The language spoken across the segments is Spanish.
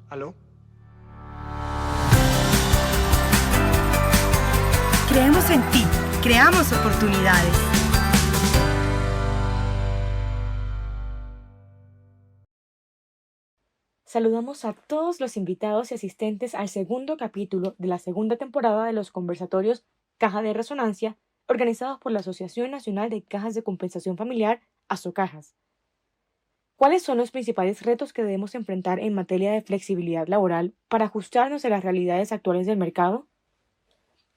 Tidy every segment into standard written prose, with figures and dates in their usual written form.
¿Aló? Creemos en ti, creamos oportunidades. Saludamos a todos los invitados y asistentes al segundo capítulo de la segunda temporada de los conversatorios Caja de Resonancia, organizados por la Asociación Nacional de Cajas de Compensación Familiar, ASOCAJAS. ¿Cuáles son los principales retos que debemos enfrentar en materia de flexibilidad laboral para ajustarnos a las realidades actuales del mercado?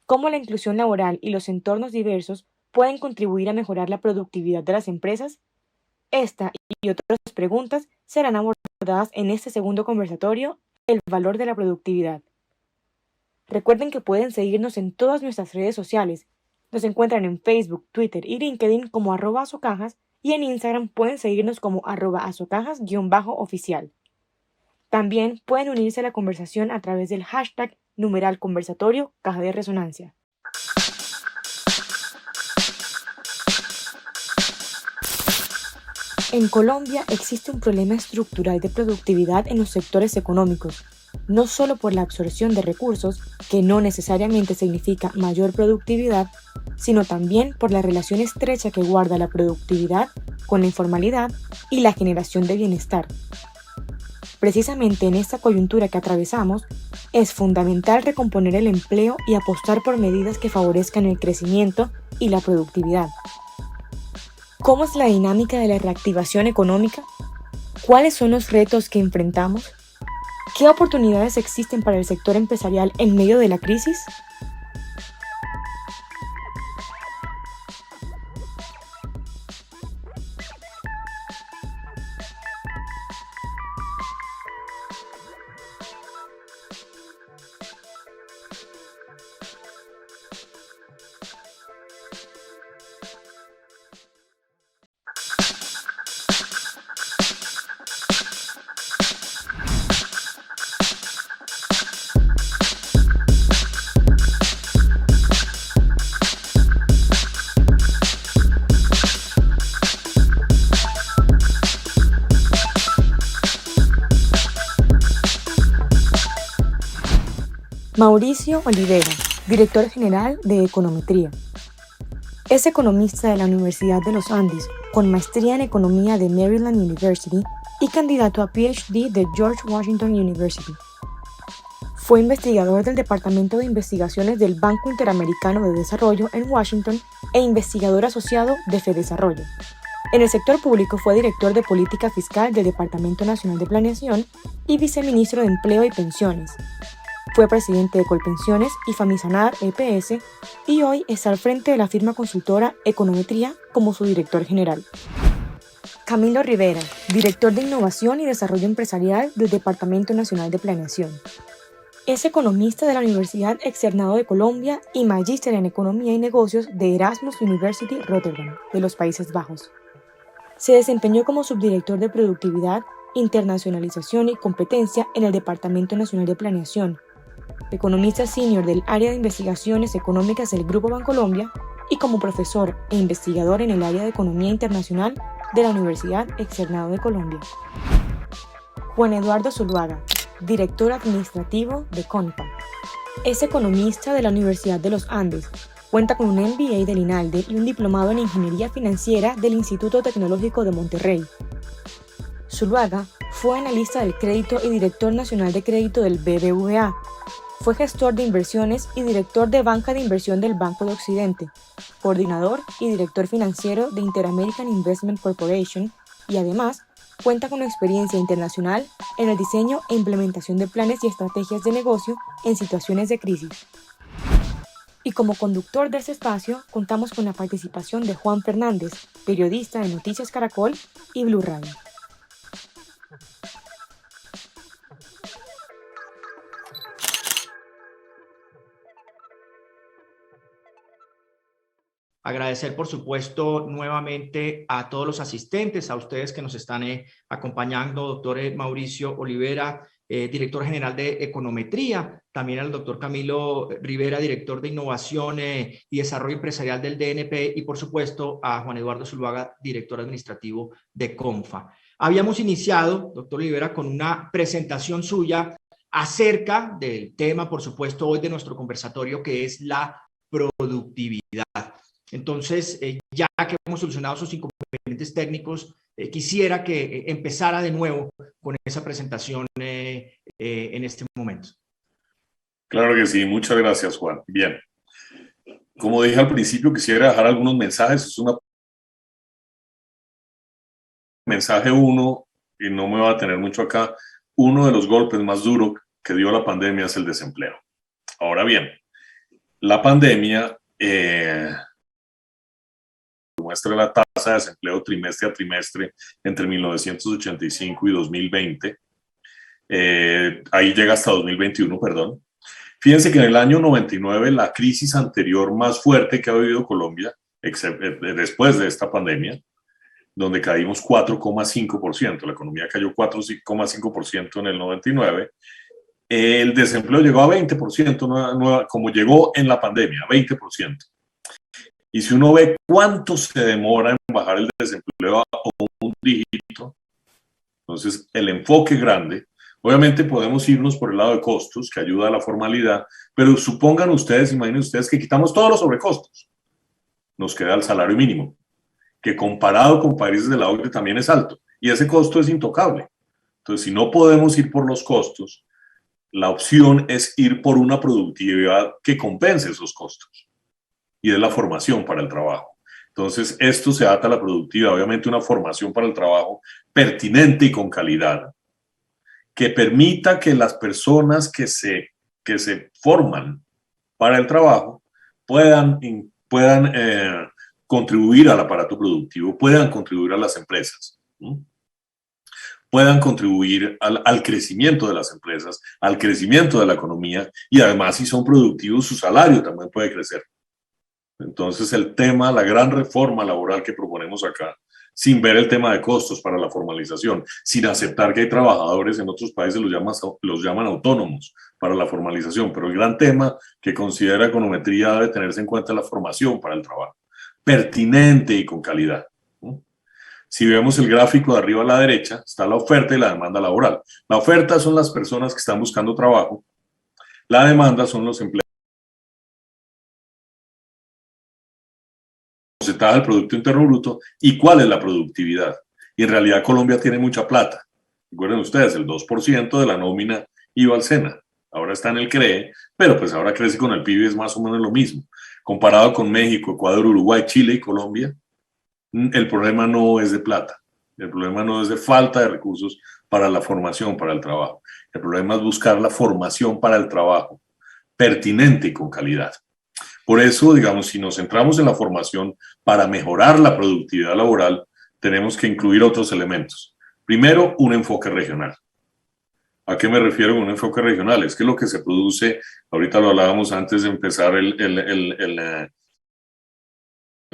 ¿Cómo la inclusión laboral y los entornos diversos pueden contribuir a mejorar la productividad de las empresas? Esta y otras preguntas serán abordadas en este segundo conversatorio, El valor de la productividad. Recuerden que pueden seguirnos en todas nuestras redes sociales. Nos encuentran en Facebook, Twitter y LinkedIn como @asocajas y en Instagram pueden seguirnos como @asocajas_oficial. También pueden unirse a la conversación a través del hashtag #conversatorio Caja de Resonancia. En Colombia existe un problema estructural de productividad en los sectores económicos, no solo por la absorción de recursos, que no necesariamente significa mayor productividad, sino también por la relación estrecha que guarda la productividad con la informalidad y la generación de bienestar. Precisamente en esta coyuntura que atravesamos, es fundamental recomponer el empleo y apostar por medidas que favorezcan el crecimiento y la productividad. ¿Cómo es la dinámica de la reactivación económica? ¿Cuáles son los retos que enfrentamos? ¿Qué oportunidades existen para el sector empresarial en medio de la crisis? Mauricio Olivera, director general de Econometría. Es economista de la Universidad de los Andes, con maestría en Economía de Maryland University y candidato a PhD de George Washington University. Fue investigador del Departamento de Investigaciones del Banco Interamericano de Desarrollo en Washington e investigador asociado de FEDesarrollo. En el sector público fue director de Política Fiscal del Departamento Nacional de Planeación y viceministro de Empleo y Pensiones. Fue presidente de Colpensiones y Famisanar EPS y hoy está al frente de la firma consultora Econometría como su director general. Camilo Rivera, director de Innovación y Desarrollo Empresarial del Departamento Nacional de Planeación. Es economista de la Universidad Externado de Colombia y magíster en Economía y Negocios de Erasmus University Rotterdam, de los Países Bajos. Se desempeñó como subdirector de Productividad, Internacionalización y Competencia en el Departamento Nacional de Planeación, economista senior del área de investigaciones económicas del Grupo Bancolombia y como profesor e investigador en el área de Economía Internacional de la Universidad Externado de Colombia. Juan Eduardo Zuluaga, director administrativo de CONPA. Es economista de la Universidad de los Andes, cuenta con un MBA del INALDE y un diplomado en Ingeniería Financiera del Instituto Tecnológico de Monterrey. Zuluaga fue analista del crédito y director nacional de crédito del BBVA. Fue gestor de inversiones y director de banca de inversión del Banco de Occidente, coordinador y director financiero de Inter-American Investment Corporation y además cuenta con experiencia internacional en el diseño e implementación de planes y estrategias de negocio en situaciones de crisis. Y como conductor de este espacio, contamos con la participación de Juan Fernández, periodista de Noticias Caracol y Blue Radio. Agradecer, por supuesto, nuevamente a todos los asistentes, a ustedes que nos están acompañando, doctor Mauricio Olivera, director general de Econometría, también al doctor Camilo Rivera, director de Innovación y Desarrollo Empresarial del DNP, y por supuesto a Juan Eduardo Zuluaga, director administrativo de Confa. Habíamos iniciado, doctor Olivera, con una presentación suya acerca del tema, por supuesto, hoy de nuestro conversatorio, que es la productividad. Entonces, ya que hemos solucionado esos inconvenientes técnicos, quisiera que empezara de nuevo con esa presentación en este momento. Claro que sí, muchas gracias, Juan. Bien, como dije al principio, quisiera dejar algunos mensajes. Es una mensaje uno, y no me va a tener mucho acá. Uno de los golpes más duros que dio la pandemia es el desempleo. Ahora bien, la pandemia muestra la tasa de desempleo trimestre a trimestre entre 1985 y 2020. Ahí llega hasta 2021, perdón. Fíjense que en el año 99, la crisis anterior más fuerte que ha vivido Colombia, después de esta pandemia, donde caímos 4,5%, la economía cayó 4,5% en el 99, el desempleo llegó a 20%, como llegó en la pandemia, 20%. Y si uno ve cuánto se demora en bajar el desempleo a un dígito, entonces el enfoque grande, obviamente podemos irnos por el lado de costos, que ayuda a la formalidad, pero supongan ustedes, imaginen ustedes que quitamos todos los sobrecostos. Nos queda el salario mínimo, que comparado con países de la OCDE también es alto, y ese costo es intocable. Entonces, si no podemos ir por los costos, la opción es ir por una productividad que compense esos costos, y es la formación para el trabajo. Entonces, esto se ata a la productividad, obviamente una formación para el trabajo pertinente y con calidad, que permita que las personas que se forman para el trabajo puedan contribuir al aparato productivo, puedan contribuir a las empresas, ¿no? Puedan contribuir al crecimiento de las empresas, al crecimiento de la economía, y además, si son productivos, su salario también puede crecer. Entonces, el tema, la gran reforma laboral que proponemos acá, sin ver el tema de costos para la formalización, sin aceptar que hay trabajadores en otros países los llaman autónomos para la formalización, pero el gran tema que considera Econometría debe tenerse en cuenta la formación para el trabajo, pertinente y con calidad, ¿no? Si vemos el gráfico de arriba a la derecha, está la oferta y la demanda laboral. La oferta son las personas que están buscando trabajo, la demanda son los empleados. Porcentaje del Producto Interno Bruto y cuál es la productividad. Y en realidad Colombia tiene mucha plata. Recuerden ustedes, el 2% de la nómina iba al SENA. Ahora está en el CREE, pero pues ahora crece con el PIB, es más o menos lo mismo. Comparado con México, Ecuador, Uruguay, Chile y Colombia, el problema no es de plata. El problema no es de falta de recursos para la formación, para el trabajo. El problema es buscar la formación para el trabajo, pertinente y con calidad. Por eso, digamos, si nos centramos en la formación para mejorar la productividad laboral, tenemos que incluir otros elementos. Primero, un enfoque regional. ¿A qué me refiero con un enfoque regional? Es que lo que se produce, ahorita lo hablábamos antes de empezar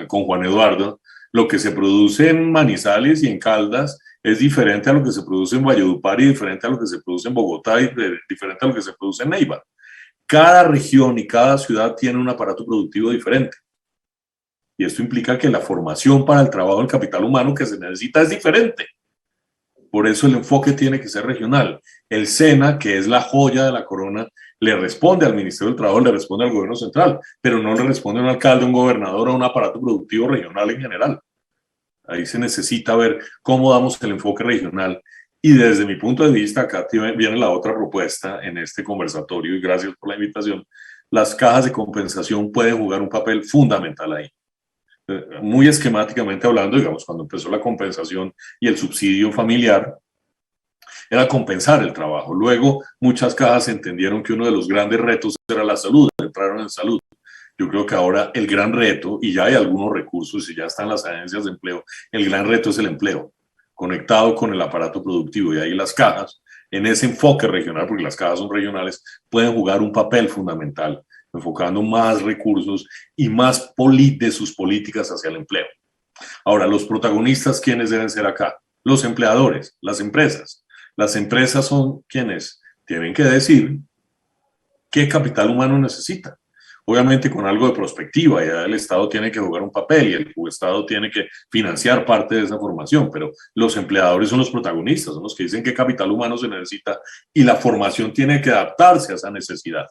con Juan Eduardo, lo que se produce en Manizales y en Caldas es diferente a lo que se produce en Valledupar y diferente a lo que se produce en Bogotá y diferente a lo que se produce en Neiva. Cada región y cada ciudad tiene un aparato productivo diferente. Y esto implica que la formación para el trabajo del capital humano que se necesita es diferente. Por eso el enfoque tiene que ser regional. El SENA, que es la joya de la corona, le responde al Ministerio del Trabajo, le responde al gobierno central, pero no le responde a un alcalde, a un gobernador o a un aparato productivo regional en general. Ahí se necesita ver cómo damos el enfoque regional. Y desde mi punto de vista, acá viene la otra propuesta en este conversatorio, y gracias por la invitación. Las cajas de compensación pueden jugar un papel fundamental ahí. Muy esquemáticamente hablando, digamos, cuando empezó la compensación y el subsidio familiar, era compensar el trabajo. Luego, muchas cajas entendieron que uno de los grandes retos era la salud, entraron en salud. Yo creo que ahora el gran reto, y ya hay algunos recursos y ya están las agencias de empleo, el gran reto es el empleo, conectado con el aparato productivo, y ahí las cajas, en ese enfoque regional, porque las cajas son regionales, pueden jugar un papel fundamental, enfocando más recursos y más de sus políticas hacia el empleo. Ahora, los protagonistas, ¿quiénes deben ser acá? Los empleadores, las empresas. Las empresas son quienes tienen que decir qué capital humano necesita. Obviamente con algo de prospectiva, ya el Estado tiene que jugar un papel y el Estado tiene que financiar parte de esa formación, pero los empleadores son los protagonistas, son los que dicen qué capital humano se necesita y la formación tiene que adaptarse a esa necesidad.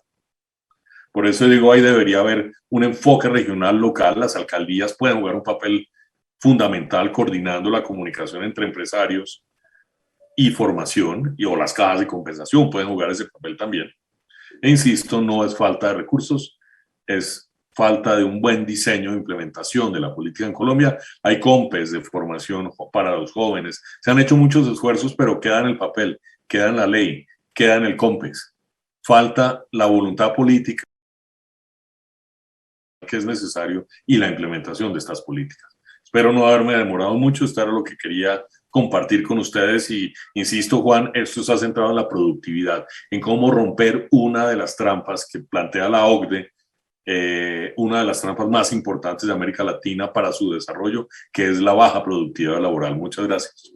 Por eso digo, ahí debería haber un enfoque regional local, las alcaldías pueden jugar un papel fundamental coordinando la comunicación entre empresarios y formación, o las cajas de compensación pueden jugar ese papel también. E insisto, no es falta de recursos, es falta de un buen diseño e implementación de la política en Colombia. Hay COMPES de formación para los jóvenes, se han hecho muchos esfuerzos, pero queda en el papel, queda en la ley, queda en el COMPES. Falta la voluntad política que es necesario y la implementación de estas políticas. Espero no haberme demorado mucho, esto era lo que quería compartir con ustedes y insisto, Juan, esto se ha centrado en la productividad, en cómo romper una de las trampas que plantea la OCDE, una de las trampas más importantes de América Latina para su desarrollo, que es la baja productividad laboral. Muchas gracias.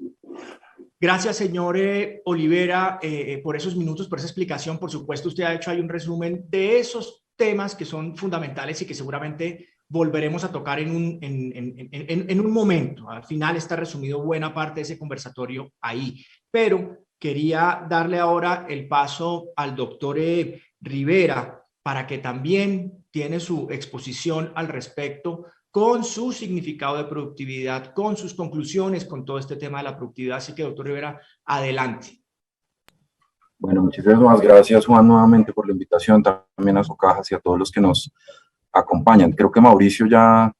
Gracias, señor Olivera, por esos minutos, por esa explicación. Por supuesto, usted ha hecho ahí un resumen de esos temas que son fundamentales y que seguramente volveremos a tocar en un momento. Al final está resumido buena parte de ese conversatorio ahí, pero quería darle ahora el paso al doctor Rivera para que también tiene su exposición al respecto con su significado de productividad, con sus conclusiones, con todo este tema de la productividad. Así que, doctor Rivera, adelante. Bueno, muchísimas gracias, Juan, nuevamente por la invitación, también a Socajas y a todos los que nos acompañan. Creo que Mauricio ya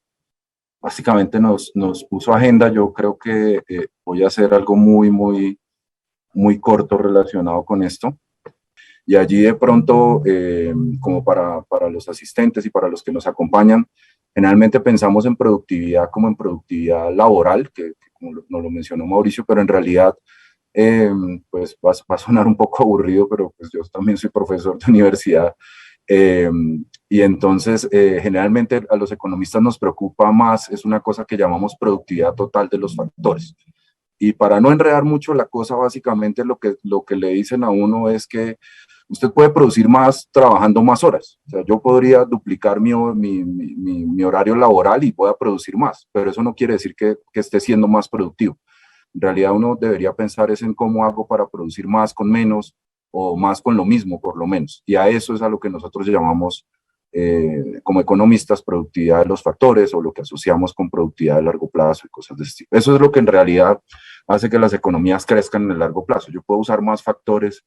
básicamente nos puso agenda. Yo creo que voy a hacer algo muy corto relacionado con esto. Y allí de pronto, como para los asistentes y para los que nos acompañan, generalmente pensamos en productividad como en productividad laboral, que como nos lo mencionó Mauricio, pero en realidad pues va a sonar un poco aburrido, pero pues yo también soy profesor de universidad. Y entonces generalmente a los economistas nos preocupa más, es una cosa que llamamos productividad total de los factores. Y para no enredar mucho la cosa, básicamente lo que le dicen a uno es que usted puede producir más trabajando más horas. O sea, yo podría duplicar mi horario laboral y pueda producir más, pero eso no quiere decir que esté siendo más productivo. En realidad uno debería pensar es en cómo hago para producir más con menos o más con lo mismo, por lo menos. Y a eso es a lo que nosotros llamamos como economistas productividad de los factores o lo que asociamos con productividad de largo plazo y cosas de este tipo. Eso es lo que en realidad hace que las economías crezcan en el largo plazo. Yo puedo usar más factores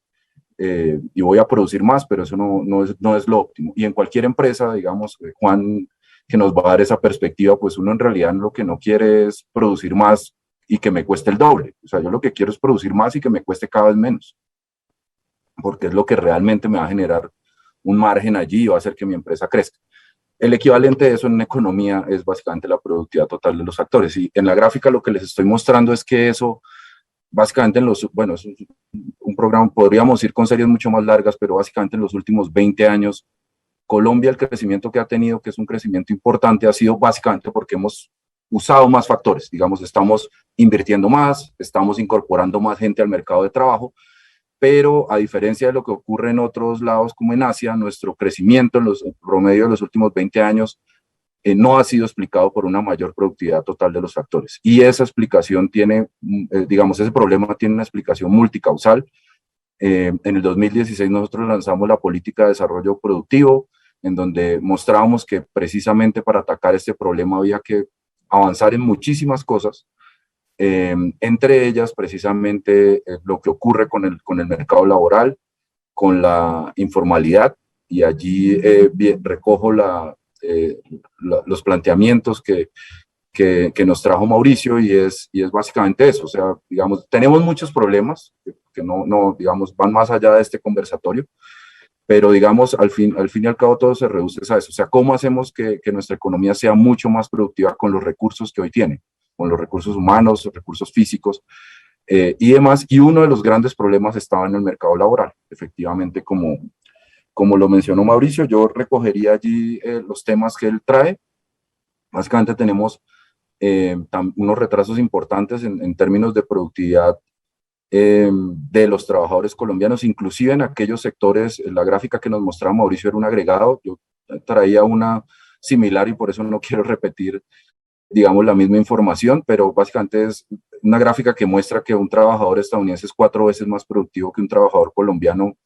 y voy a producir más, pero eso no es lo óptimo. Y en cualquier empresa, digamos, Juan, que nos va a dar esa perspectiva, pues uno en realidad lo que no quiere es producir más y que me cueste el doble. O sea, yo lo que quiero es producir más y que me cueste cada vez menos, porque es lo que realmente me va a generar un margen allí y va a hacer que mi empresa crezca. El equivalente de eso en economía es básicamente la productividad total de los factores. Y en la gráfica lo que les estoy mostrando es que eso, básicamente es un programa, podríamos ir con series mucho más largas, pero básicamente en los últimos 20 años, Colombia, el crecimiento que ha tenido, que es un crecimiento importante, ha sido básicamente porque hemos usado más factores. Digamos, estamos invirtiendo más, estamos incorporando más gente al mercado de trabajo, pero a diferencia de lo que ocurre en otros lados como en Asia, nuestro crecimiento en los promedio de los últimos 20 años no ha sido explicado por una mayor productividad total de los factores. Y esa explicación tiene, digamos, ese problema tiene una explicación multicausal. En el 2016 nosotros lanzamos la política de desarrollo productivo, en donde mostrábamos que precisamente para atacar este problema había que avanzar en muchísimas cosas, entre ellas precisamente lo que ocurre con el mercado laboral, con la informalidad, y allí recojo los planteamientos que nos trajo Mauricio, y es básicamente eso. O sea, digamos, tenemos muchos problemas que no digamos, van más allá de este conversatorio, pero digamos, al fin y al cabo todo se reduce a eso. O sea, ¿cómo hacemos que nuestra economía sea mucho más productiva con los recursos que hoy tiene? Con los recursos humanos, los recursos físicos y demás. Y uno de los grandes problemas estaba en el mercado laboral. Efectivamente, como lo mencionó Mauricio, yo recogería allí los temas que él trae. Básicamente tenemos unos retrasos importantes en términos de productividad de los trabajadores colombianos, inclusive en aquellos sectores. La gráfica que nos mostraba Mauricio era un agregado, yo traía una similar y por eso no quiero repetir, digamos, la misma información, pero básicamente es una gráfica que muestra que un trabajador estadounidense es 4 veces más productivo que un trabajador colombiano,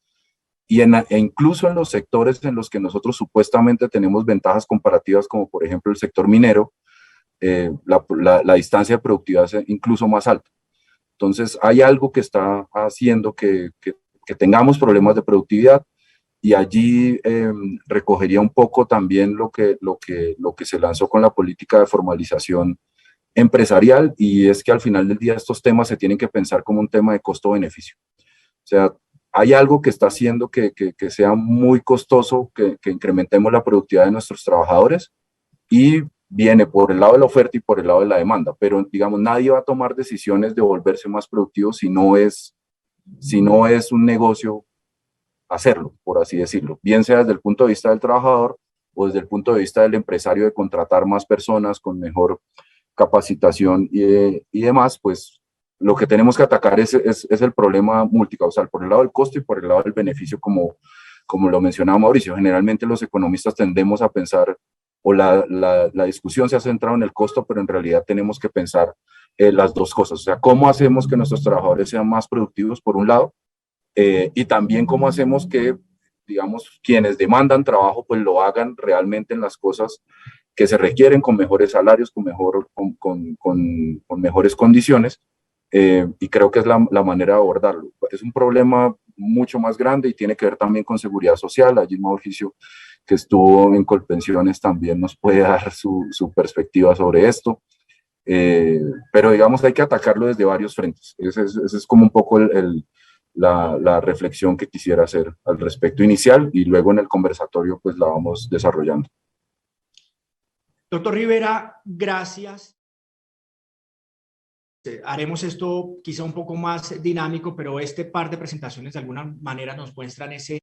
y incluso en los sectores en los que nosotros supuestamente tenemos ventajas comparativas, como por ejemplo el sector minero, la distancia de productividad es incluso más alta. Entonces hay algo que está haciendo que tengamos problemas de productividad, y allí recogería un poco también lo que se lanzó con la política de formalización empresarial, y es que al final del día estos temas se tienen que pensar como un tema de costo-beneficio. O sea, hay algo que está haciendo que sea muy costoso, que incrementemos la productividad de nuestros trabajadores, y viene por el lado de la oferta y por el lado de la demanda, pero digamos, nadie va a tomar decisiones de volverse más productivo si no es un negocio hacerlo, por así decirlo, bien sea desde el punto de vista del trabajador o desde el punto de vista del empresario, de contratar más personas con mejor capacitación y demás. Pues lo que tenemos que atacar es el problema multicausal, por el lado del costo y por el lado del beneficio, como lo mencionaba Mauricio. Generalmente los economistas tendemos a pensar, o la discusión se ha centrado en el costo, pero en realidad tenemos que pensar las dos cosas. O sea, cómo hacemos que nuestros trabajadores sean más productivos, por un lado, y también cómo hacemos que, digamos, quienes demandan trabajo, pues lo hagan realmente en las cosas que se requieren, con mejores salarios, con mejores condiciones, y creo que es la manera de abordarlo. Es un problema mucho más grande y tiene que ver también con seguridad social. Allí Mauricio, que estuvo en Colpensiones, también nos puede dar su perspectiva sobre esto, pero digamos hay que atacarlo desde varios frentes. Ese es como un poco la reflexión que quisiera hacer al respecto inicial, y luego en el conversatorio pues la vamos desarrollando. Doctor Rivera, gracias. Haremos esto quizá un poco más dinámico, pero este par de presentaciones de alguna manera nos muestran ese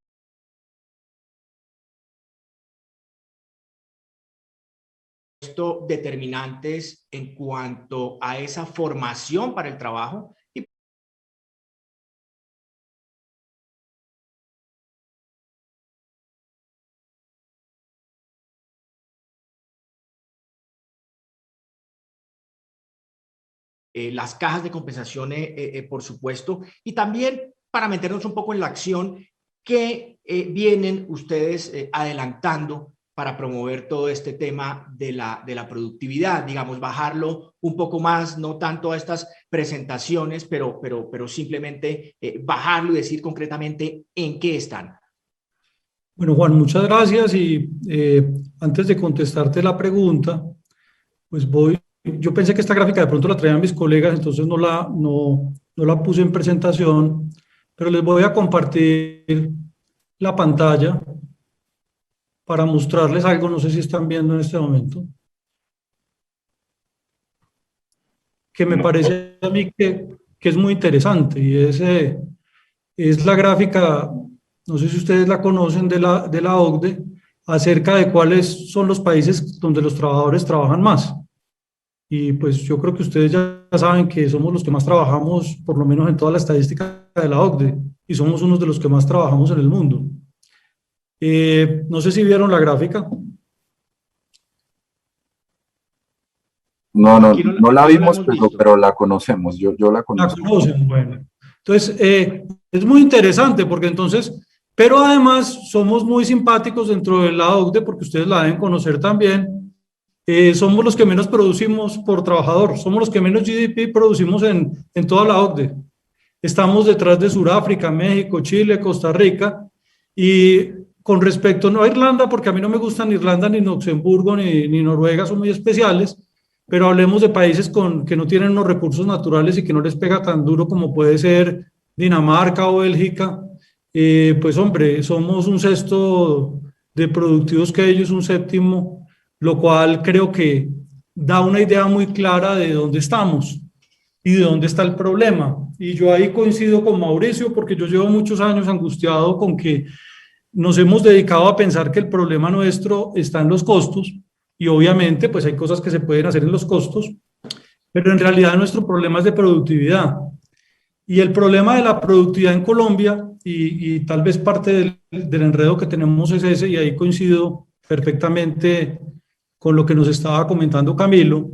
determinantes en cuanto a esa formación para el trabajo. Y las cajas de compensación, por supuesto, y también para meternos un poco en la acción que vienen ustedes adelantando para promover todo este tema de la productividad, digamos, bajarlo un poco más, no tanto a estas presentaciones, pero simplemente bajarlo y decir concretamente en qué están. Bueno, Juan, muchas gracias, y antes de contestarte la pregunta, pues yo pensé que esta gráfica de pronto la traían mis colegas, entonces no la puse en presentación, pero les voy a compartir la pantalla para mostrarles algo. No sé si están viendo en este momento, que me parece a mí que es muy interesante, y es la gráfica, no sé si ustedes la conocen, de la OCDE, acerca de cuáles son los países donde los trabajadores trabajan más. Y pues yo creo que ustedes ya saben que somos los que más trabajamos, por lo menos en toda la estadística de la OCDE, y somos unos de los que más trabajamos en el mundo. No sé si vieron la gráfica. No la vimos, pero la conocemos. Yo la conozco. La conocen, bueno. Entonces, es muy interesante porque entonces, pero además somos muy simpáticos dentro de la OCDE, porque ustedes la deben conocer también. Somos los que menos producimos por trabajador, somos los que menos GDP producimos en toda la OCDE. Estamos detrás de Sudáfrica, México, Chile, Costa Rica, y con respecto, no a Irlanda, porque a mí no me gustan ni Irlanda, ni Luxemburgo, ni Noruega, son muy especiales, pero hablemos de países que no tienen unos recursos naturales y que no les pega tan duro como puede ser Dinamarca o Bélgica. pues hombre, somos un sexto de productivos que ellos, un séptimo, lo cual creo que da una idea muy clara de dónde estamos y de dónde está el problema. Y yo ahí coincido con Mauricio, porque yo llevo muchos años angustiado con que nos hemos dedicado a pensar que el problema nuestro está en los costos, y obviamente pues hay cosas que se pueden hacer en los costos, pero en realidad nuestro problema es de productividad. Y el problema de la productividad en Colombia, y tal vez parte del enredo que tenemos es ese, y ahí coincido perfectamente con lo que nos estaba comentando Camilo,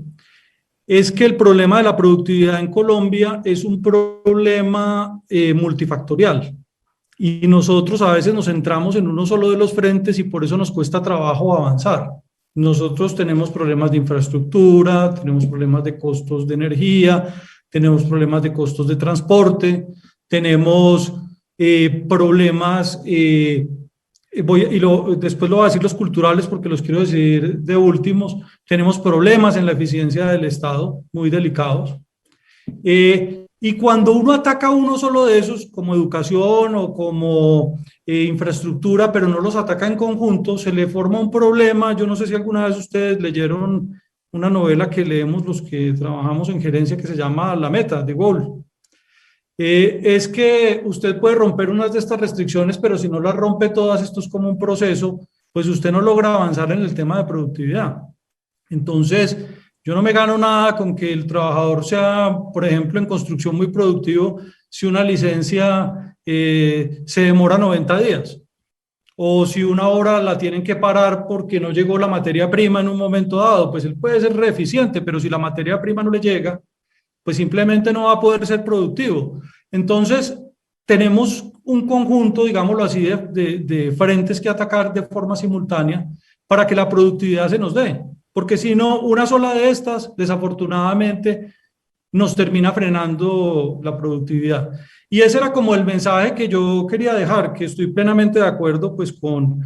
es que el problema de la productividad en Colombia es un problema multifactorial. Y nosotros a veces nos centramos en uno solo de los frentes y por eso nos cuesta trabajo avanzar. Nosotros tenemos problemas de infraestructura, tenemos problemas de costos de energía, tenemos problemas de costos de transporte, tenemos problemas, después lo voy a decir los culturales porque los quiero decir de últimos, tenemos problemas en la eficiencia del Estado muy delicados. Y cuando uno ataca uno solo de esos, como educación o como infraestructura, pero no los ataca en conjunto, se le forma un problema. Yo no sé si alguna vez ustedes leyeron una novela que leemos los que trabajamos en gerencia que se llama La Meta, de Gaulle. Es que usted puede romper unas de estas restricciones, pero si no las rompe todas, esto es como un proceso, pues usted no logra avanzar en el tema de productividad. Entonces, yo no me gano nada con que el trabajador sea, por ejemplo, en construcción muy productivo, si una licencia se demora 90 días. O si una obra la tienen que parar porque no llegó la materia prima en un momento dado, pues él puede ser re eficiente, pero si la materia prima no le llega, pues simplemente no va a poder ser productivo. Entonces, tenemos un conjunto, digámoslo así, de frentes que atacar de forma simultánea para que la productividad se nos dé. Porque si no, una sola de estas, desafortunadamente, nos termina frenando la productividad. Y ese era como el mensaje que yo quería dejar, que estoy plenamente de acuerdo pues con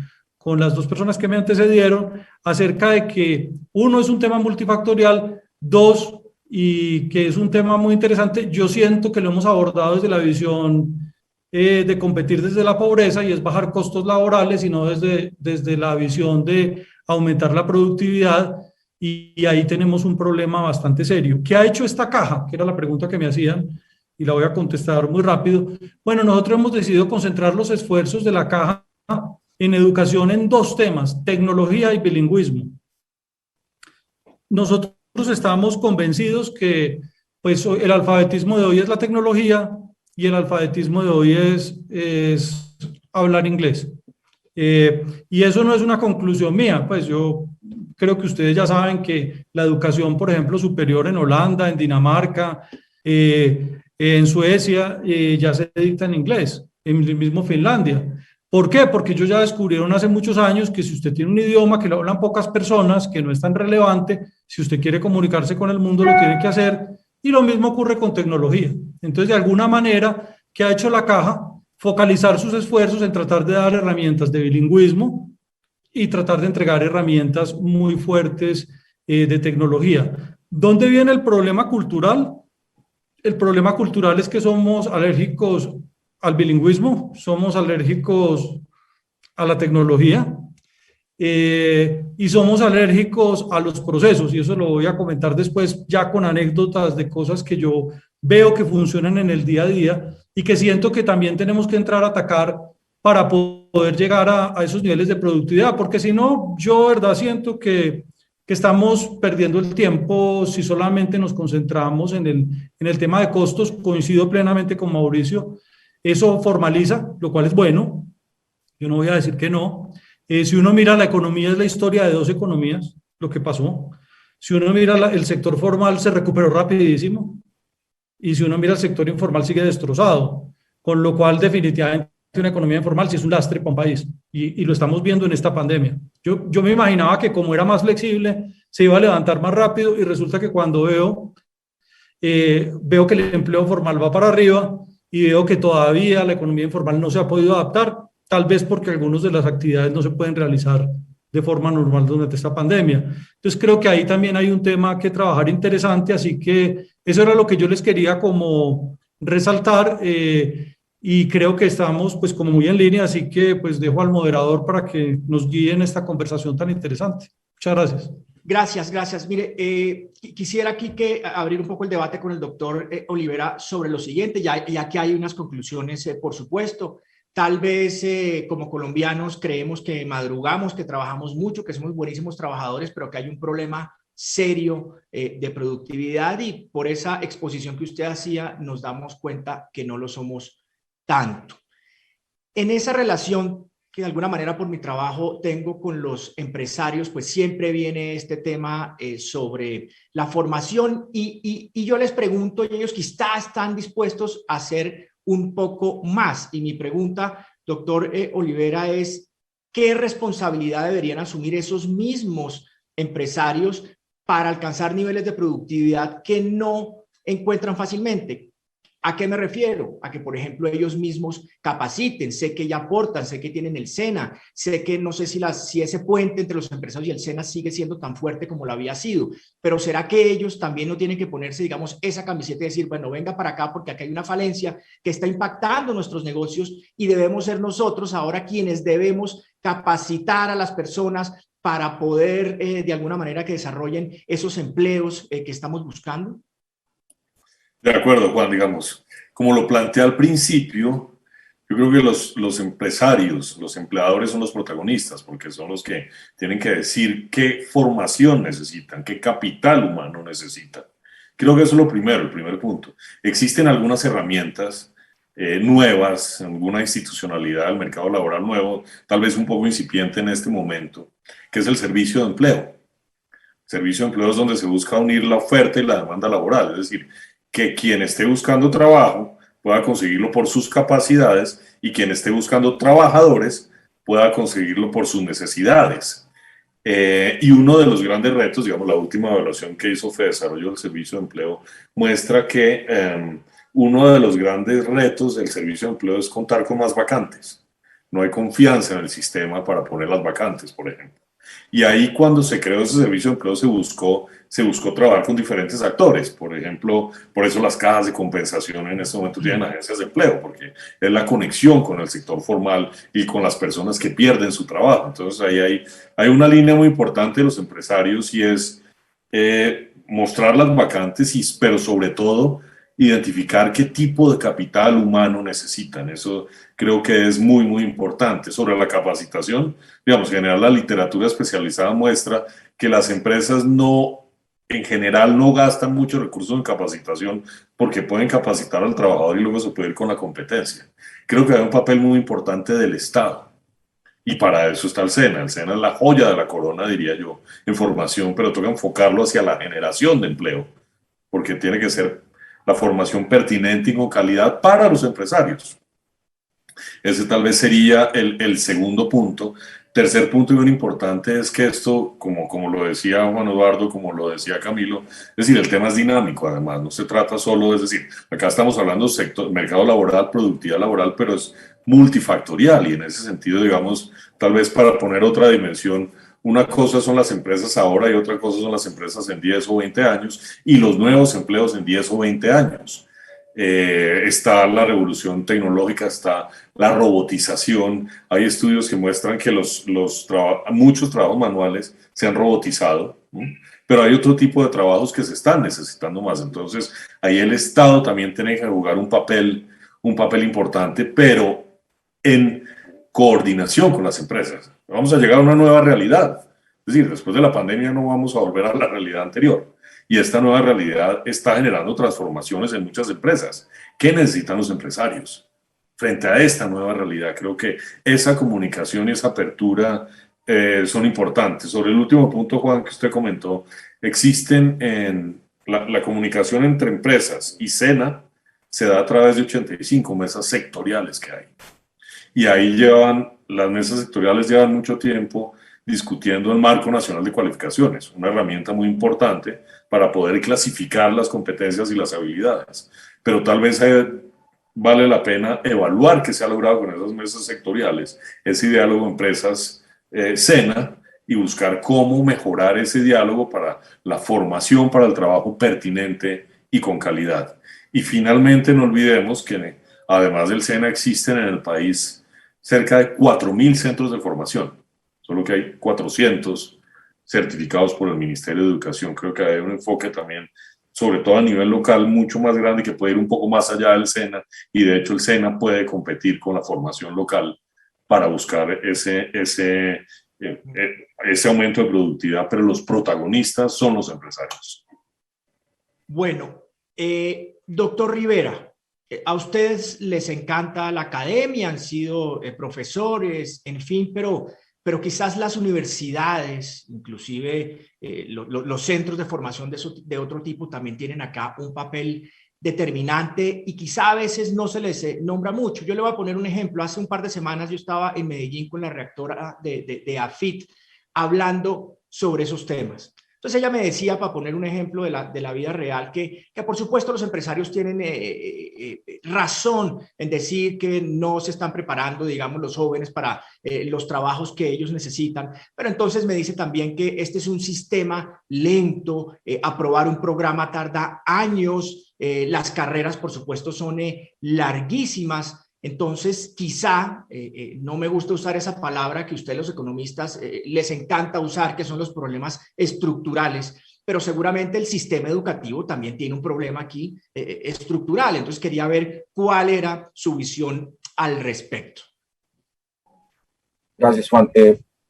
las dos personas que me antecedieron, acerca de que uno es un tema multifactorial, dos, y que es un tema muy interesante, yo siento que lo hemos abordado desde la visión de competir desde la pobreza y es bajar costos laborales, y no desde la visión de aumentar la productividad, y ahí tenemos un problema bastante serio. ¿Qué ha hecho esta caja? Que era la pregunta que me hacían, y la voy a contestar muy rápido. Bueno, nosotros hemos decidido concentrar los esfuerzos de la caja en educación en dos temas, tecnología y bilingüismo. Nosotros estamos convencidos que pues, el alfabetismo de hoy es la tecnología y el alfabetismo de hoy es hablar inglés. Y eso no es una conclusión mía, pues yo creo que ustedes ya saben que la educación, por ejemplo, superior en Holanda, en Dinamarca, en Suecia, ya se dicta en inglés, en el mismo Finlandia. ¿Por qué? Porque ellos ya descubrieron hace muchos años que si usted tiene un idioma que lo hablan pocas personas, que no es tan relevante, si usted quiere comunicarse con el mundo, lo tiene que hacer, y lo mismo ocurre con tecnología. Entonces, de alguna manera, ¿qué ha hecho la caja? Focalizar sus esfuerzos en tratar de dar herramientas de bilingüismo y tratar de entregar herramientas muy fuertes de tecnología. ¿Dónde viene el problema cultural? El problema cultural es que somos alérgicos al bilingüismo, somos alérgicos a la tecnología y somos alérgicos a los procesos, y eso lo voy a comentar después ya con anécdotas de cosas que yo veo que funcionan en el día a día y que siento que también tenemos que entrar a atacar para poder llegar a esos niveles de productividad, porque si no, yo de verdad siento que estamos perdiendo el tiempo si solamente nos concentramos en el tema de costos. Coincido plenamente con Mauricio, eso formaliza, lo cual es bueno, yo no voy a decir que no. Si uno mira la economía, es la historia de dos economías, lo que pasó. Si uno mira el sector formal, se recuperó rapidísimo, y si uno mira el sector informal, sigue destrozado, con lo cual definitivamente una economía informal sí es un lastre para un país, y lo estamos viendo en esta pandemia. Yo me imaginaba que como era más flexible, se iba a levantar más rápido, y resulta que cuando veo que el empleo formal va para arriba, y veo que todavía la economía informal no se ha podido adaptar, tal vez porque algunas de las actividades no se pueden realizar de forma normal durante esta pandemia. Entonces creo que ahí también hay un tema que trabajar interesante, así que eso era lo que yo les quería como resaltar. y creo que estamos pues como muy en línea, así que pues dejo al moderador para que nos guíe en esta conversación tan interesante. Muchas gracias. Gracias, gracias. Mire, quisiera aquí abrir un poco el debate con el doctor Olivera sobre lo siguiente, ya que hay unas conclusiones, por supuesto. Tal vez como colombianos creemos que madrugamos, que trabajamos mucho, que somos buenísimos trabajadores, pero que hay un problema serio de productividad, y por esa exposición que usted hacía nos damos cuenta que no lo somos tanto. En esa relación que de alguna manera por mi trabajo tengo con los empresarios, pues siempre viene este tema sobre la formación, y yo les pregunto, y ellos quizá están dispuestos a hacer un poco más. Y mi pregunta, doctor Olivera, es ¿qué responsabilidad deberían asumir esos mismos empresarios para alcanzar niveles de productividad que no encuentran fácilmente? ¿A qué me refiero? A que, por ejemplo, ellos mismos capaciten. Sé que ya aportan, sé que tienen el SENA, sé que no sé si ese puente entre los empresarios y el SENA sigue siendo tan fuerte como lo había sido, pero ¿será que ellos también no tienen que ponerse, digamos, esa camiseta y decir, bueno, venga para acá porque acá hay una falencia que está impactando nuestros negocios y debemos ser nosotros ahora quienes debemos capacitar a las personas para poder, de alguna manera, que desarrollen esos empleos que estamos buscando? De acuerdo, Juan, digamos, como lo planteé al principio, yo creo que los empresarios, los empleadores son los protagonistas, porque son los que tienen que decir qué formación necesitan, qué capital humano necesitan. Creo que eso es lo primero, el primer punto. Existen algunas herramientas nuevas, alguna institucionalidad del mercado laboral nuevo, tal vez un poco incipiente en este momento, que es el servicio de empleo. Servicio de empleo es donde se busca unir la oferta y la demanda laboral, es decir, que quien esté buscando trabajo pueda conseguirlo por sus capacidades y quien esté buscando trabajadores pueda conseguirlo por sus necesidades. Y uno de los grandes retos, digamos, la última evaluación que hizo FEDesarrollo del Servicio de Empleo muestra que uno de los grandes retos del Servicio de Empleo es contar con más vacantes. No hay confianza en el sistema para poner las vacantes, por ejemplo. Y ahí, cuando se creó ese servicio de empleo, se buscó trabajar con diferentes actores. Por ejemplo, por eso las cajas de compensación en este momento tienen agencias de empleo, porque es la conexión con el sector formal y con las personas que pierden su trabajo. Entonces ahí hay una línea muy importante de los empresarios, y es mostrar las vacantes, pero sobre todo identificar qué tipo de capital humano necesitan. Eso creo que es muy, muy importante. Sobre la capacitación, digamos, en general la literatura especializada muestra que las empresas en general no gastan muchos recursos en capacitación, porque pueden capacitar al trabajador y luego se puede ir con la competencia. Creo que hay un papel muy importante del Estado, y para eso está el SENA. El SENA es la joya de la corona, diría yo, en formación, pero toca enfocarlo hacia la generación de empleo, porque tiene que ser la formación pertinente y con calidad para los empresarios. Ese tal vez sería el segundo punto. Tercer punto y muy importante es que esto, como lo decía Juan Eduardo, como lo decía Camilo, es decir, el tema es dinámico. Además, no se trata solo, es decir, acá estamos hablando sector, mercado laboral, productividad laboral, pero es multifactorial, y en ese sentido, digamos, tal vez para poner otra dimensión, una cosa son las empresas ahora y otra cosa son las empresas en 10 o 20 años y los nuevos empleos en 10 o 20 años. Está la revolución tecnológica, está la robotización. Hay estudios que muestran que muchos trabajos manuales se han robotizado, ¿no? Pero hay otro tipo de trabajos que se están necesitando más. Entonces, ahí el Estado también tiene que jugar un papel importante, pero en coordinación con las empresas. Vamos a llegar a una nueva realidad. Es decir, después de la pandemia no vamos a volver a la realidad anterior. Y esta nueva realidad está generando transformaciones en muchas empresas. ¿Qué necesitan los empresarios frente a esta nueva realidad? Creo que esa comunicación y esa apertura son importantes. Sobre el último punto, Juan, que usted comentó, existen la comunicación entre empresas y SENA se da a través de 85 mesas sectoriales que hay. Y ahí las mesas sectoriales llevan mucho tiempo discutiendo el Marco Nacional de Cualificaciones, una herramienta muy importante para poder clasificar las competencias y las habilidades. Pero tal vez vale la pena evaluar qué se ha logrado con esas mesas sectoriales, ese diálogo empresas SENA, y buscar cómo mejorar ese diálogo para la formación, para el trabajo pertinente y con calidad. Y finalmente, no olvidemos que Además del SENA, existen en el país cerca de 4.000 centros de formación, solo que hay 400 certificados por el Ministerio de Educación. Creo que hay un enfoque también, sobre todo a nivel local, mucho más grande, que puede ir un poco más allá del SENA, y de hecho el SENA puede competir con la formación local para buscar ese aumento de productividad, pero los protagonistas son los empresarios. Bueno, doctor Rivera, a ustedes les encanta la academia, han sido profesores, en fin, pero quizás las universidades, inclusive los centros de formación de otro tipo también tienen acá un papel determinante y quizá a veces no se les nombra mucho. Yo le voy a poner un ejemplo. Hace un par de semanas yo estaba en Medellín con la rectora de AFIT hablando sobre esos temas. Entonces ella me decía, para poner un ejemplo de la vida real, que por supuesto los empresarios tienen razón en decir que no se están preparando, digamos, los jóvenes para los trabajos que ellos necesitan, pero entonces me dice también que este es un sistema lento, aprobar un programa tarda años, las carreras por supuesto son larguísimas. Entonces, quizá, no me gusta usar esa palabra que ustedes los economistas les encanta usar, que son los problemas estructurales, pero seguramente el sistema educativo también tiene un problema aquí estructural. Entonces, quería ver cuál era su visión al respecto. Gracias, Juan.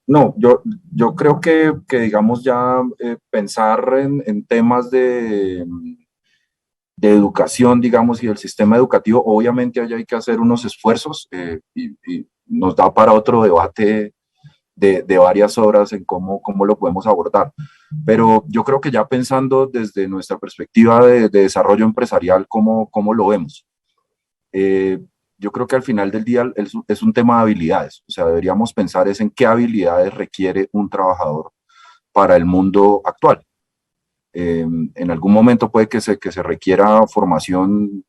No, yo creo que digamos ya pensar en temas de educación, digamos, y del sistema educativo, obviamente allá hay que hacer unos esfuerzos y nos da para otro debate de varias horas en cómo lo podemos abordar. Pero yo creo que ya pensando desde nuestra perspectiva de desarrollo empresarial, ¿cómo lo vemos? Yo creo que al final del día es un tema de habilidades, o sea, deberíamos pensar es en qué habilidades requiere un trabajador para el mundo actual. En algún momento puede que se requiera formación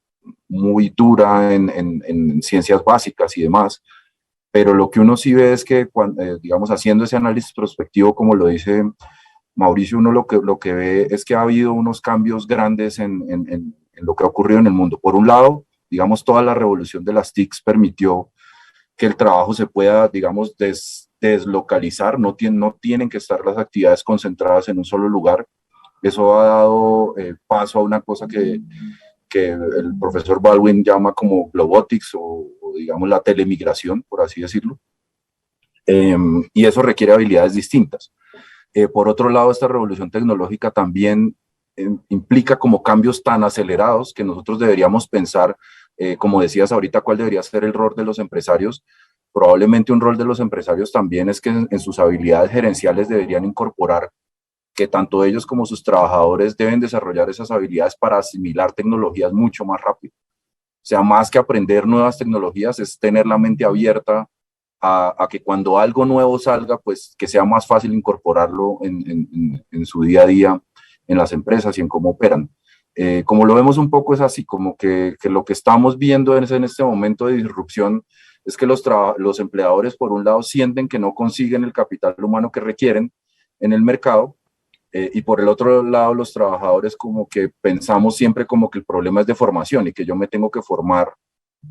muy dura en ciencias básicas y demás, pero lo que uno sí ve es que, digamos, haciendo ese análisis prospectivo, como lo dice Mauricio, uno lo que ve es que ha habido unos cambios grandes en lo que ha ocurrido en el mundo. Por un lado, digamos, toda la revolución de las TICs permitió que el trabajo se pueda, digamos, deslocalizar, no tienen que estar las actividades concentradas en un solo lugar. Eso ha dado paso a una cosa que el profesor Baldwin llama como globotics o digamos la telemigración, por así decirlo. Y eso requiere habilidades distintas. Por otro lado, esta revolución tecnológica también implica como cambios tan acelerados que nosotros deberíamos pensar, como decías ahorita, cuál debería ser el rol de los empresarios. Probablemente un rol de los empresarios también es que en sus habilidades gerenciales deberían incorporar que tanto ellos como sus trabajadores deben desarrollar esas habilidades para asimilar tecnologías mucho más rápido. O sea, más que aprender nuevas tecnologías, es tener la mente abierta a que cuando algo nuevo salga, pues que sea más fácil incorporarlo en su día a día en las empresas y en cómo operan. Como lo vemos un poco es así, como que lo que estamos viendo en este momento de disrupción es que los empleadores, por un lado, sienten que no consiguen el capital humano que requieren en el mercado, y por el otro lado, los trabajadores como que pensamos siempre como que el problema es de formación y que yo me tengo que formar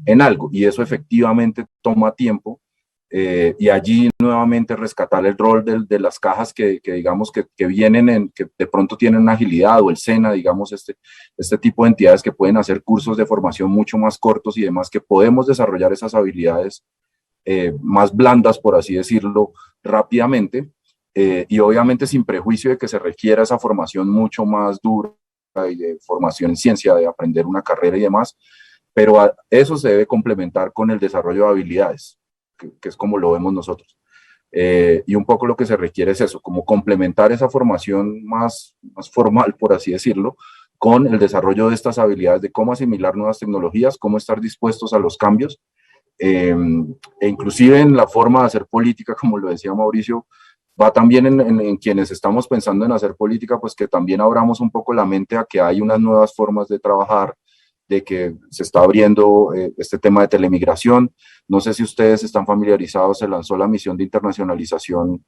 en algo, y eso efectivamente toma tiempo, y allí nuevamente rescatar el rol de las cajas que digamos que vienen, que de pronto tienen una agilidad, o el SENA, digamos, este tipo de entidades que pueden hacer cursos de formación mucho más cortos y demás, que podemos desarrollar esas habilidades más blandas, por así decirlo, rápidamente. Y obviamente sin prejuicio de que se requiera esa formación mucho más dura y de formación en ciencia, de aprender una carrera y demás, pero eso se debe complementar con el desarrollo de habilidades, que es como lo vemos nosotros. Y un poco lo que se requiere es eso, como complementar esa formación más formal, por así decirlo, con el desarrollo de estas habilidades de cómo asimilar nuevas tecnologías, cómo estar dispuestos a los cambios, e inclusive en la forma de hacer política, como lo decía Mauricio, va también en quienes estamos pensando en hacer política, pues que también abramos un poco la mente a que hay unas nuevas formas de trabajar, de que se está abriendo este tema de telemigración. No sé si ustedes están familiarizados, se lanzó la misión de internacionalización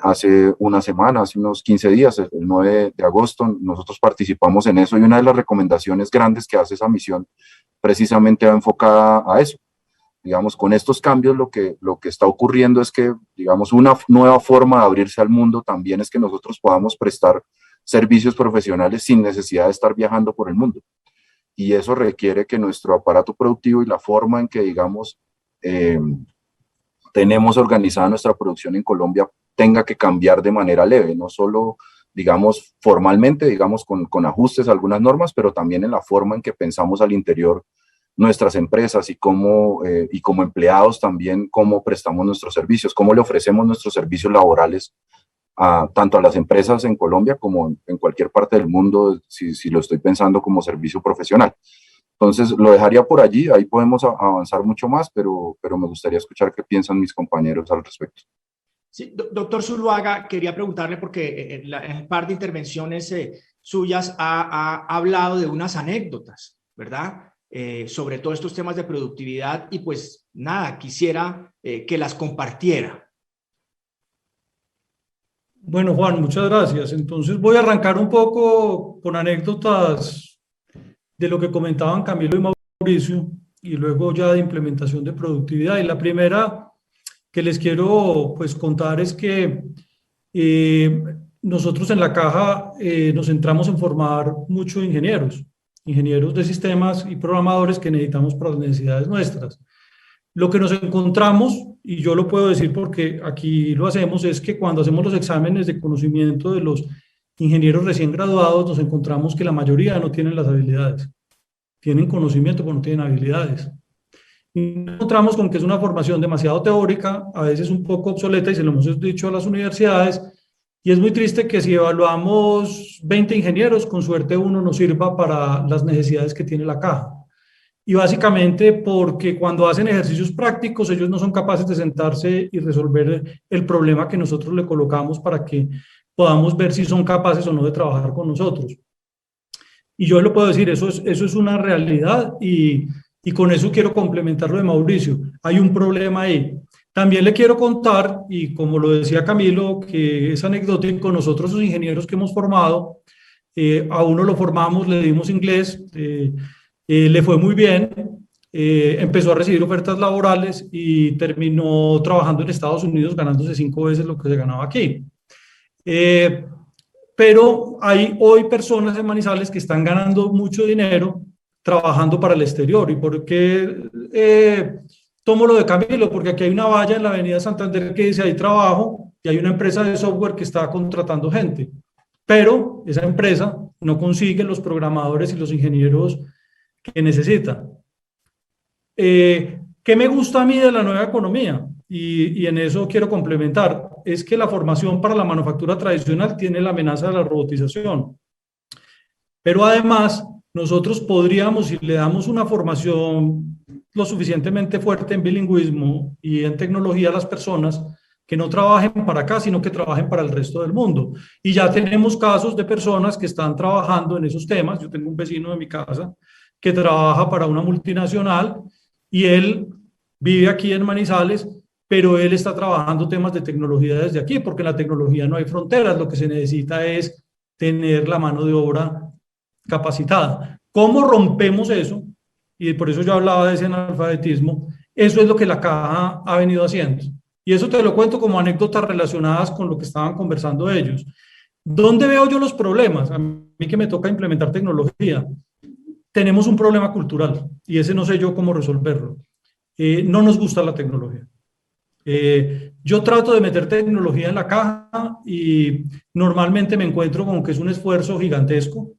hace una semana, hace unos 15 días, el 9 de agosto, nosotros participamos en eso, y una de las recomendaciones grandes que hace esa misión precisamente va enfocada a eso. Digamos, con estos cambios lo que está ocurriendo es que, digamos, una nueva forma de abrirse al mundo también es que nosotros podamos prestar servicios profesionales sin necesidad de estar viajando por el mundo. Y eso requiere que nuestro aparato productivo y la forma en que, digamos, tenemos organizada nuestra producción en Colombia tenga que cambiar de manera leve, no solo, digamos, formalmente, digamos, con ajustes a algunas normas, pero también en la forma en que pensamos al interior nuestras empresas y como empleados también cómo prestamos nuestros servicios, cómo le ofrecemos nuestros servicios laborales tanto a las empresas en Colombia como en cualquier parte del mundo, si lo estoy pensando como servicio profesional. Entonces, lo dejaría por allí, ahí podemos avanzar mucho más, pero me gustaría escuchar qué piensan mis compañeros al respecto. Sí, doctor Zuluaga, quería preguntarle porque en el par de intervenciones suyas ha hablado de unas anécdotas, ¿verdad? Sobre todos estos temas de productividad y pues nada, quisiera que las compartiera. Bueno, Juan, muchas gracias. Entonces voy a arrancar un poco con anécdotas de lo que comentaban Camilo y Mauricio y luego ya de implementación de productividad. Y la primera que les quiero pues contar es que nosotros en la Caja nos centramos en formar muchos ingenieros de sistemas y programadores que necesitamos para las necesidades nuestras. Lo que nos encontramos, y yo lo puedo decir porque aquí lo hacemos, es que cuando hacemos los exámenes de conocimiento de los ingenieros recién graduados, nos encontramos que la mayoría no tienen las habilidades. Tienen conocimiento, pero no tienen habilidades. Y nos encontramos con que es una formación demasiado teórica, a veces un poco obsoleta, y se lo hemos dicho a las universidades, y es muy triste que si evaluamos 20 ingenieros, con suerte uno nos sirva para las necesidades que tiene la Caja. Y básicamente porque cuando hacen ejercicios prácticos, ellos no son capaces de sentarse y resolver el problema que nosotros le colocamos para que podamos ver si son capaces o no de trabajar con nosotros. Y yo le puedo decir, eso es una realidad y con eso quiero complementar lo de Mauricio. Hay un problema ahí. También le quiero contar, y como lo decía Camilo, que es anecdótico, nosotros los ingenieros que hemos formado, a uno lo formamos, le dimos inglés, le fue muy bien, empezó a recibir ofertas laborales y terminó trabajando en Estados Unidos ganándose 5 veces lo que se ganaba aquí. Pero hay hoy personas en Manizales que están ganando mucho dinero trabajando para el exterior. ¿Y por qué tomo lo de Camilo? Porque aquí hay una valla en la avenida Santander que dice hay trabajo y hay una empresa de software que está contratando gente. Pero esa empresa no consigue los programadores y los ingenieros que necesita. ¿Qué me gusta a mí de la nueva economía? Y en eso quiero complementar, es que la formación para la manufactura tradicional tiene la amenaza de la robotización. Pero además, nosotros podríamos, si le damos una formación lo suficientemente fuerte en bilingüismo y en tecnología a las personas, que no trabajen para acá, sino que trabajen para el resto del mundo. Y ya tenemos casos de personas que están trabajando en esos temas. Yo tengo un vecino de mi casa que trabaja para una multinacional y él vive aquí en Manizales, pero él está trabajando temas de tecnología desde aquí, porque en la tecnología no hay fronteras, lo que se necesita es tener la mano de obra capacitada. ¿Cómo rompemos eso? Y por eso yo hablaba de ese analfabetismo. Eso es lo que la Caja ha venido haciendo. Y eso te lo cuento como anécdotas relacionadas con lo que estaban conversando ellos. ¿Dónde veo yo los problemas? A mí que me toca implementar tecnología. Tenemos un problema cultural y ese no sé yo cómo resolverlo. No nos gusta la tecnología. Yo trato de meter tecnología en la Caja y normalmente me encuentro con que es un esfuerzo gigantesco.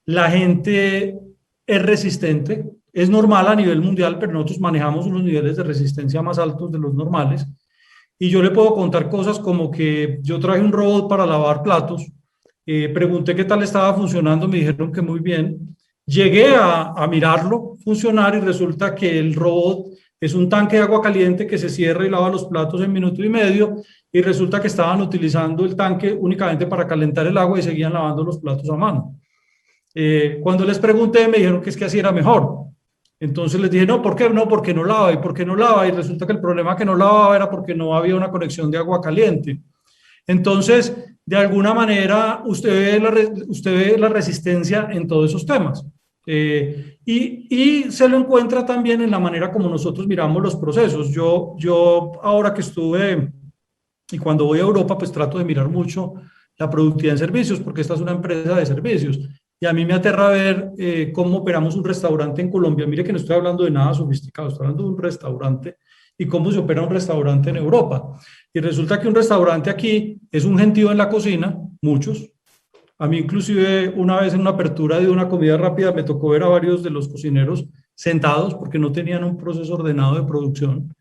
La gente es resistente, es normal a nivel mundial, pero nosotros manejamos unos niveles de resistencia más altos de los normales. Y yo le puedo contar cosas como que yo traje un robot para lavar platos, pregunté qué tal estaba funcionando, me dijeron que muy bien. Llegué a mirarlo funcionar y resulta que el robot es un tanque de agua caliente que se cierra y lava los platos en 1,5 minutos y resulta que estaban utilizando el tanque únicamente para calentar el agua y seguían lavando los platos a mano. Cuando les pregunté me dijeron que es que así era mejor. Entonces les dije, no, ¿por qué? No, porque no lava. ¿Y por qué no lava? Y resulta que el problema que no lavaba era porque no había una conexión de agua caliente. Entonces, de alguna manera, usted ve la resistencia en todos esos temas. Y se lo encuentra también en la manera como nosotros miramos los procesos. Yo ahora que estuve y cuando voy a Europa, pues trato de mirar mucho la productividad en servicios, porque esta es una empresa de servicios. Y a mí me aterra ver cómo operamos un restaurante en Colombia. Mire que no estoy hablando de nada sofisticado, estoy hablando de un restaurante y cómo se opera un restaurante en Europa. Y resulta que un restaurante aquí es un gentío en la cocina, muchos. A mí inclusive una vez en una apertura de una comida rápida me tocó ver a varios de los cocineros sentados porque no tenían un proceso ordenado de producción.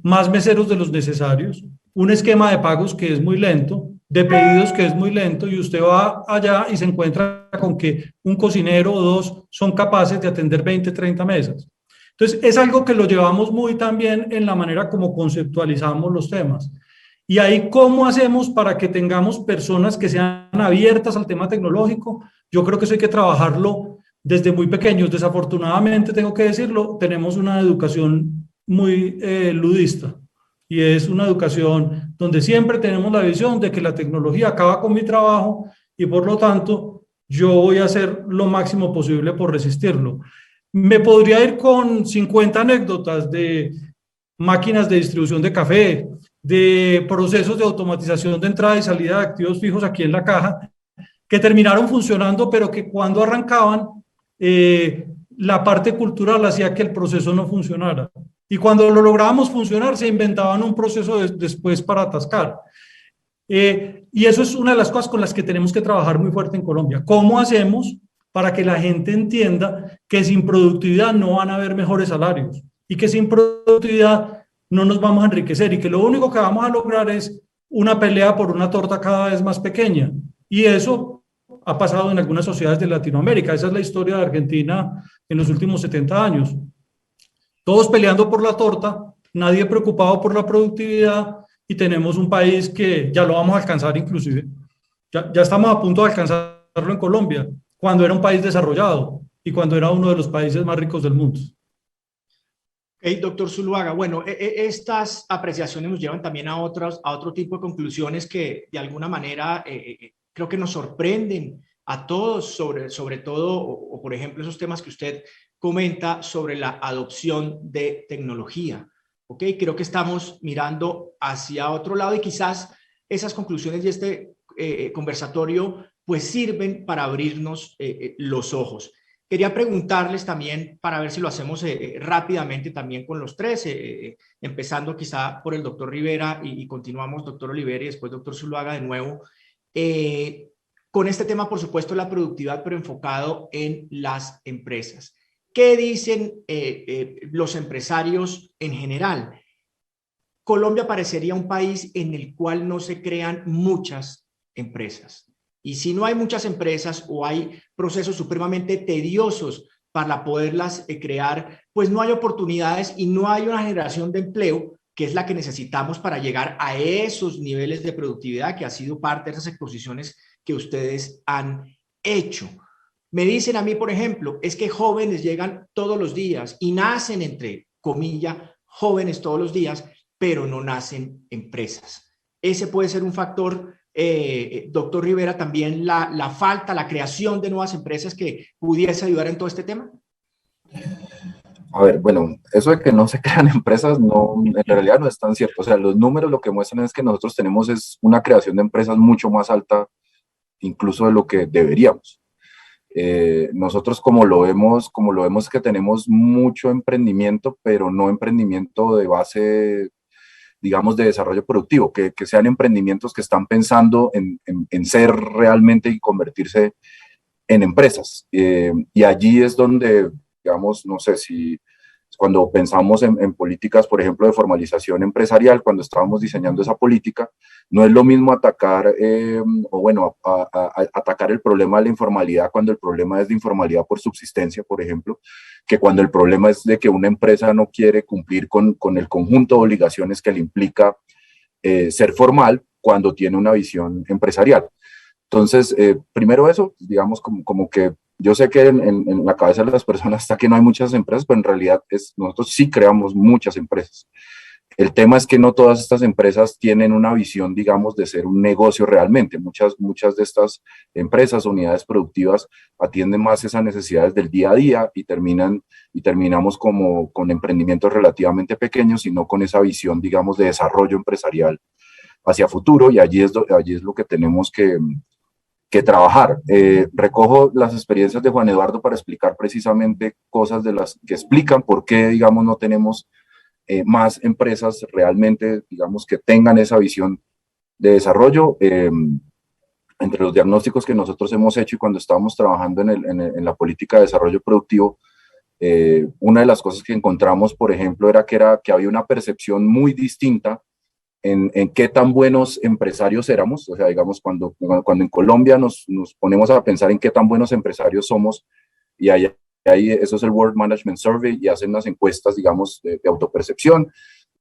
Más meseros de los necesarios, un esquema de pagos que es muy lento, de pedidos que es muy lento, y usted va allá y se encuentra con que un cocinero o dos son capaces de atender 20, 30 mesas. Entonces, es algo que lo llevamos muy también en la manera como conceptualizamos los temas. Y ahí, ¿cómo hacemos para que tengamos personas que sean abiertas al tema tecnológico? Yo creo que eso hay que trabajarlo desde muy pequeños. Desafortunadamente, tengo que decirlo, tenemos una educación muy ludista, y es una educación donde siempre tenemos la visión de que la tecnología acaba con mi trabajo y por lo tanto yo voy a hacer lo máximo posible por resistirlo. Me podría ir con 50 anécdotas de máquinas de distribución de café, de procesos de automatización de entrada y salida de activos fijos aquí en la caja, que terminaron funcionando, pero que cuando arrancaban, la parte cultural hacía que el proceso no funcionara. Y cuando lo lográbamos funcionar, se inventaban un proceso después para atascar. Y eso es una de las cosas con las que tenemos que trabajar muy fuerte en Colombia. ¿Cómo hacemos para que la gente entienda que sin productividad no van a haber mejores salarios y que sin productividad no nos vamos a enriquecer y que lo único que vamos a lograr es una pelea por una torta cada vez más pequeña? Y eso ha pasado en algunas sociedades de Latinoamérica. Esa es la historia de Argentina en los últimos 70 años. Todos peleando por la torta, nadie preocupado por la productividad, y tenemos un país que ya lo vamos a alcanzar inclusive. Ya estamos a punto de alcanzarlo en Colombia, cuando era un país desarrollado y cuando era uno de los países más ricos del mundo. Hey, doctor Zuluaga, bueno, estas apreciaciones nos llevan también a otro tipo de conclusiones que de alguna manera creo que nos sorprenden a todos, sobre todo, o por ejemplo, esos temas que usted comenta sobre la adopción de tecnología. ¿Ok? Creo que estamos mirando hacia otro lado y quizás esas conclusiones y este conversatorio pues sirven para abrirnos los ojos. Quería preguntarles también, para ver si lo hacemos rápidamente también con los tres, empezando quizá por el doctor Rivera y continuamos doctor Olivera y después doctor Zuluaga de nuevo, con este tema, por supuesto, la productividad, pero enfocado en las empresas. ¿Qué dicen los empresarios en general? Colombia parecería un país en el cual no se crean muchas empresas. Y si no hay muchas empresas o hay procesos supremamente tediosos para poderlas crear, pues no hay oportunidades y no hay una generación de empleo que es la que necesitamos para llegar a esos niveles de productividad que ha sido parte de esas exposiciones que ustedes han hecho. Me dicen a mí, por ejemplo, es que jóvenes llegan todos los días y nacen, entre comillas, jóvenes todos los días, pero no nacen empresas. Ese puede ser un factor, doctor Rivera, también la falta, la creación de nuevas empresas que pudiese ayudar en todo este tema. A ver, bueno, eso de que no se crean empresas, no, en realidad no es tan cierto. O sea, los números lo que muestran es que nosotros tenemos es una creación de empresas mucho más alta incluso de lo que deberíamos. Nosotros como lo vemos que tenemos mucho emprendimiento, pero no emprendimiento de base, digamos, de desarrollo productivo, que sean emprendimientos que están pensando en ser realmente y convertirse en empresas. Y allí es donde, digamos, no sé si cuando pensamos en políticas, por ejemplo, de formalización empresarial, cuando estábamos diseñando esa política, no es lo mismo atacar, atacar el problema de la informalidad cuando el problema es de informalidad por subsistencia, por ejemplo, que cuando el problema es de que una empresa no quiere cumplir con el conjunto de obligaciones que le implica ser formal cuando tiene una visión empresarial. Entonces, primero eso, digamos, como que yo sé que en la cabeza de las personas está que no hay muchas empresas, pero en realidad nosotros sí creamos muchas empresas. El tema es que no todas estas empresas tienen una visión, digamos, de ser un negocio realmente. Muchas de estas empresas, unidades productivas, atienden más esas necesidades del día a día y terminamos como con emprendimientos relativamente pequeños y no con esa visión, digamos, de desarrollo empresarial hacia futuro, y allí es lo que tenemos que trabajar. Recojo las experiencias de Juan Eduardo para explicar precisamente cosas de las que explican por qué, digamos, no tenemos más empresas realmente, digamos, que tengan esa visión de desarrollo. Entre los diagnósticos que nosotros hemos hecho y cuando estábamos trabajando en la política de desarrollo productivo, una de las cosas que encontramos, por ejemplo, era que había una percepción muy distinta en qué tan buenos empresarios éramos. O sea, digamos, cuando en Colombia nos ponemos a pensar en qué tan buenos empresarios somos, y ahí eso es el World Management Survey, y hacen unas encuestas, digamos, de autopercepción,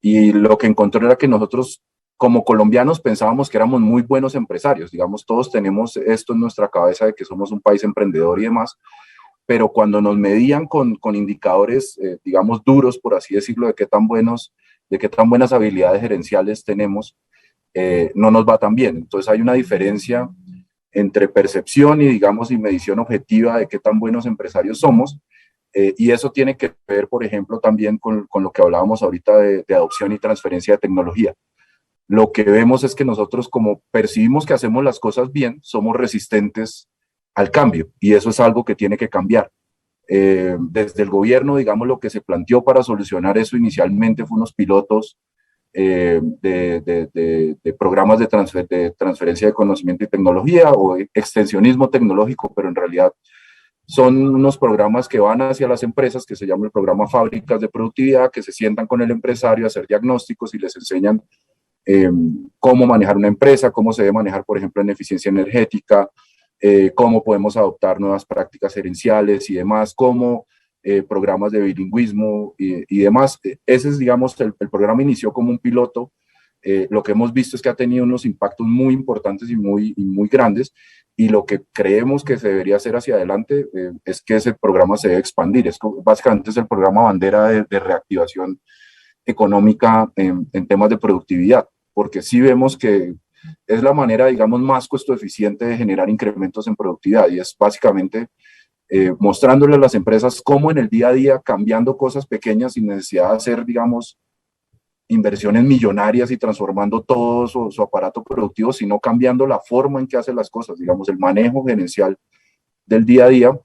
y lo que encontré era que nosotros como colombianos pensábamos que éramos muy buenos empresarios. Digamos, todos tenemos esto en nuestra cabeza de que somos un país emprendedor y demás, pero cuando nos medían con indicadores, digamos, duros, por así decirlo, de qué tan buenas habilidades gerenciales tenemos, no nos va tan bien. Entonces hay una diferencia entre percepción y, digamos, y medición objetiva de qué tan buenos empresarios somos, y eso tiene que ver, por ejemplo, también con lo que hablábamos ahorita de adopción y transferencia de tecnología. Lo que vemos es que nosotros, como percibimos que hacemos las cosas bien, somos resistentes al cambio, y eso es algo que tiene que cambiar. Desde el gobierno, digamos, lo que se planteó para solucionar eso inicialmente fue unos pilotos de programas de transferencia de conocimiento y tecnología, o extensionismo tecnológico, pero en realidad son unos programas que van hacia las empresas, que se llama el programa Fábricas de Productividad, que se sientan con el empresario a hacer diagnósticos y les enseñan cómo manejar una empresa, cómo se debe manejar, por ejemplo, en eficiencia energética, cómo podemos adoptar nuevas prácticas gerenciales y demás, cómo programas de bilingüismo y demás. Ese es, digamos, el programa inició como un piloto. Lo que hemos visto es que ha tenido unos impactos muy importantes y muy grandes, y lo que creemos que se debería hacer hacia adelante es que ese programa se debe expandir. Básicamente es el programa bandera de reactivación económica en temas de productividad, porque sí vemos que es la manera, digamos, más costo eficiente de generar incrementos en productividad, y es básicamente mostrándole a las empresas cómo en el día a día, cambiando cosas pequeñas sin necesidad de hacer, digamos, inversiones millonarias y transformando todo su aparato productivo, sino cambiando la forma en que hace las cosas, digamos, el manejo gerencial del día a día,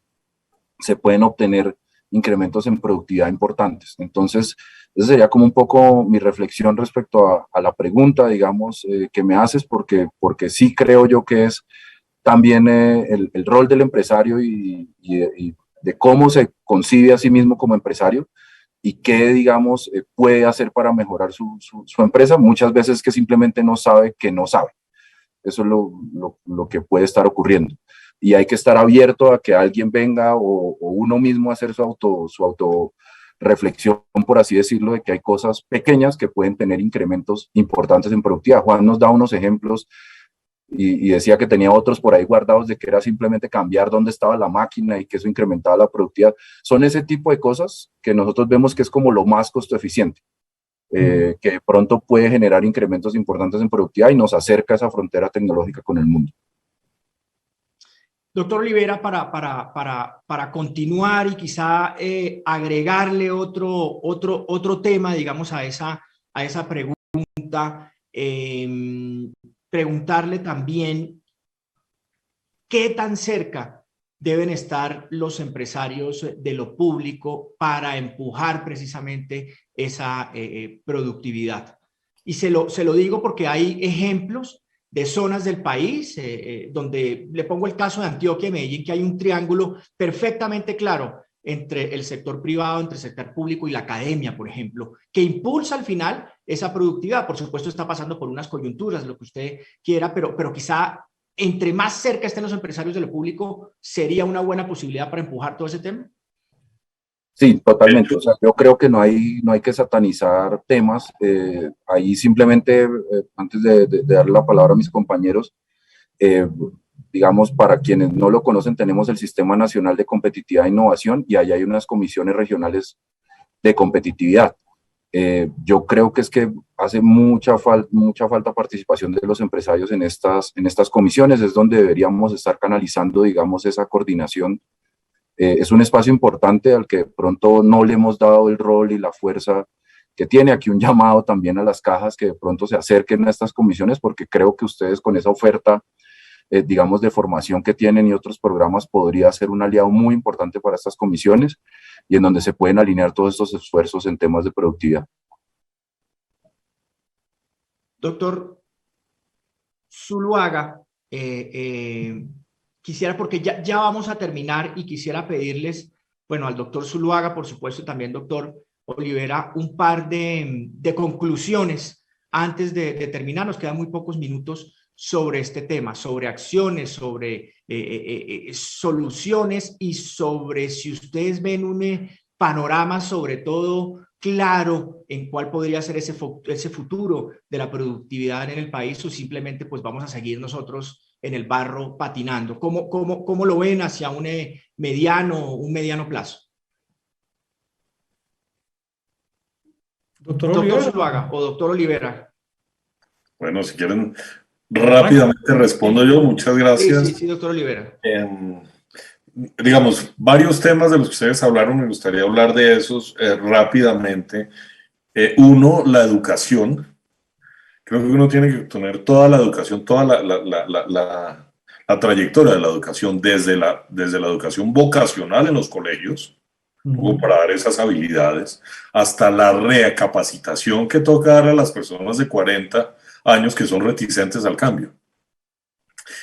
se pueden obtener incrementos en productividad importantes. Entonces, esa sería como un poco mi reflexión respecto a la pregunta, digamos, que me haces, porque sí creo yo que es también el rol del empresario y de cómo se concibe a sí mismo como empresario, y qué, digamos, puede hacer para mejorar su empresa. Muchas veces que simplemente no sabe que no sabe. Eso es lo que puede estar ocurriendo. Y hay que estar abierto a que alguien venga o uno mismo a hacer su autorreflexión, por así decirlo, de que hay cosas pequeñas que pueden tener incrementos importantes en productividad. Juan nos da unos ejemplos y decía que tenía otros por ahí guardados de que era simplemente cambiar dónde estaba la máquina y que eso incrementaba la productividad. Son ese tipo de cosas que nosotros vemos que es como lo más costo eficiente, que de pronto puede generar incrementos importantes en productividad y nos acerca a esa frontera tecnológica con el mundo. Doctor Olivera, para continuar y quizá agregarle otro tema, digamos, a esa pregunta, preguntarle también qué tan cerca deben estar los empresarios de lo público para empujar precisamente esa productividad. Y se lo digo porque hay ejemplos de zonas del país, donde le pongo el caso de Antioquia y Medellín, que hay un triángulo perfectamente claro entre el sector privado, entre el sector público y la academia, por ejemplo, que impulsa al final esa productividad. Por supuesto, está pasando por unas coyunturas, lo que usted quiera, pero quizá entre más cerca estén los empresarios de lo público, sería una buena posibilidad para empujar todo ese tema. Sí, totalmente. O sea, yo creo que no hay que satanizar temas. Ahí simplemente, antes de darle la palabra a mis compañeros, digamos, para quienes no lo conocen, tenemos el Sistema Nacional de Competitividad e Innovación, y ahí hay unas comisiones regionales de competitividad. Yo creo que es que hace mucha falta participación de los empresarios en estas comisiones, es donde deberíamos estar canalizando, digamos, esa coordinación. Es un espacio importante al que de pronto no le hemos dado el rol y la fuerza que tiene. Aquí un llamado también a las cajas que de pronto se acerquen a estas comisiones, porque creo que ustedes con esa oferta, digamos, de formación que tienen y otros programas, podría ser un aliado muy importante para estas comisiones y en donde se pueden alinear todos estos esfuerzos en temas de productividad. Doctor Zuluaga, quisiera, porque ya vamos a terminar, y quisiera pedirles, bueno, al doctor Zuluaga, por supuesto, y también doctor Olivera, un par de conclusiones antes de terminar. Nos quedan muy pocos minutos sobre este tema, sobre acciones, sobre soluciones, y sobre si ustedes ven un panorama sobre todo claro en cuál podría ser ese futuro de la productividad en el país, o simplemente pues vamos a seguir nosotros en el barro patinando. ¿Cómo lo ven hacia un mediano plazo? Doctor Zuluaga o doctor Olivera. Bueno, si quieren, rápidamente respondo yo. Muchas gracias. Sí, doctor Olivera. Digamos, varios temas de los que ustedes hablaron, me gustaría hablar de esos rápidamente. Uno, la educación. Creo que uno tiene que tener toda la educación, toda la trayectoria de la educación, desde la educación vocacional en los colegios, para dar esas habilidades, hasta la recapacitación que toca dar a las personas de 40 años que son reticentes al cambio.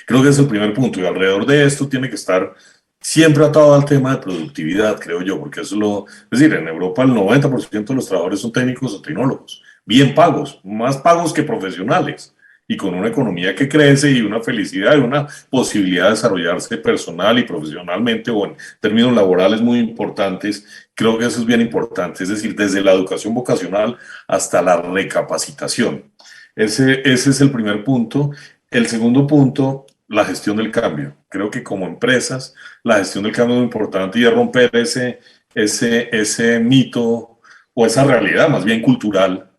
Creo que es el primer punto, y alrededor de esto tiene que estar siempre atado al tema de productividad, creo yo, porque eso es decir, en Europa el 90% de los trabajadores son técnicos o tecnólogos, bien pagos, más pagos que profesionales, y con una economía que crece y una felicidad y una posibilidad de desarrollarse personal y profesionalmente, o en términos laborales muy importantes. Creo que eso es bien importante, es decir, desde la educación vocacional hasta la recapacitación. Ese es el primer punto. El segundo punto, la gestión del cambio. Creo que como empresas, la gestión del cambio es muy importante, y es romper ese mito, o esa realidad más bien cultural,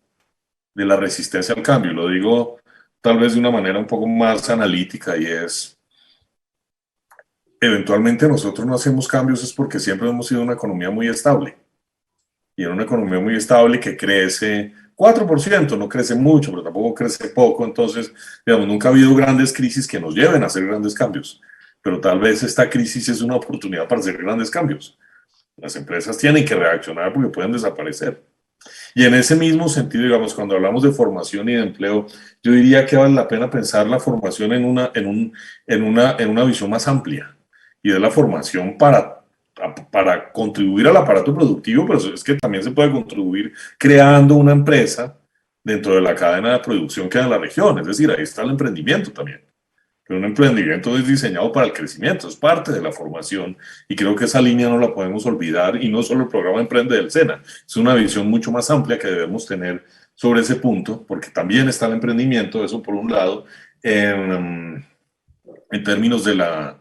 de la resistencia al cambio. Lo digo tal vez de una manera un poco más analítica, y es, eventualmente nosotros no hacemos cambios es porque siempre hemos sido una economía muy estable, y en una economía muy estable que crece 4%, no crece mucho, pero tampoco crece poco. Entonces, digamos, nunca ha habido grandes crisis que nos lleven a hacer grandes cambios, pero tal vez esta crisis es una oportunidad para hacer grandes cambios. Las empresas tienen que reaccionar porque pueden desaparecer. Y en ese mismo sentido, digamos, cuando hablamos de formación y de empleo, yo diría que vale la pena pensar la formación en una visión más amplia, y de la formación para contribuir al aparato productivo, pero es que también se puede contribuir creando una empresa dentro de la cadena de producción que hay en la región. Es decir, ahí está el emprendimiento también. Pero un emprendimiento es diseñado para el crecimiento, es parte de la formación, y creo que esa línea no la podemos olvidar, y no solo el programa Emprende del SENA, es una visión mucho más amplia que debemos tener sobre ese punto, porque también está el emprendimiento, eso por un lado, en términos de la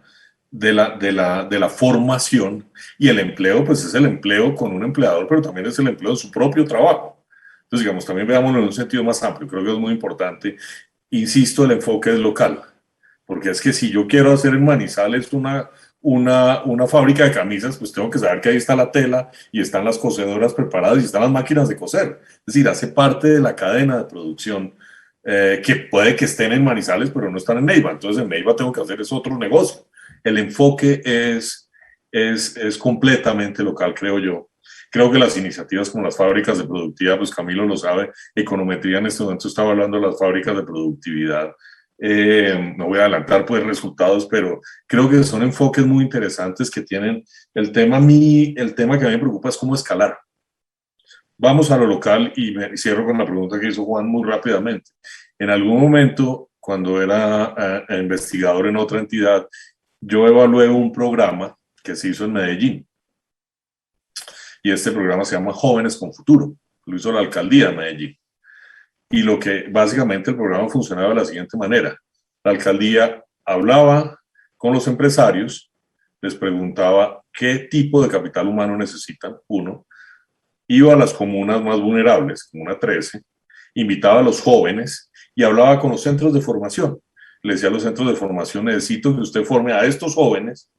formación, y el empleo, pues es el empleo con un empleador, pero también es el empleo de su propio trabajo. Entonces, digamos, también veámoslo en un sentido más amplio. Creo que es muy importante. Insisto, el enfoque es local, porque es que si yo quiero hacer en Manizales una fábrica de camisas, pues tengo que saber que ahí está la tela, y están las cosedoras preparadas, y están las máquinas de coser. Es decir, hace parte de la cadena de producción, que puede que estén en Manizales, pero no están en Neiva. Entonces en Neiva tengo que hacer otro negocio. El enfoque es completamente local, creo yo. Creo que las iniciativas como las fábricas de productividad, pues Camilo lo sabe, Econometría en este momento está evaluando las fábricas de productividad. No voy a adelantar pues resultados, pero creo que son enfoques muy interesantes que tienen. El tema que a mí me preocupa es cómo escalar. Vamos a lo local, y me cierro con la pregunta que hizo Juan muy rápidamente. En algún momento, cuando era investigador en otra entidad, yo evalué un programa que se hizo en Medellín, y este programa se llama Jóvenes con Futuro. Lo hizo la alcaldía de Medellín. Y básicamente el programa funcionaba de la siguiente manera. La alcaldía hablaba con los empresarios, les preguntaba qué tipo de capital humano necesitan, uno. iba a las comunas más vulnerables, Comuna 13, invitaba a los jóvenes y hablaba con los centros de formación. Le decía a los centros de formación, necesito que usted forme a estos jóvenes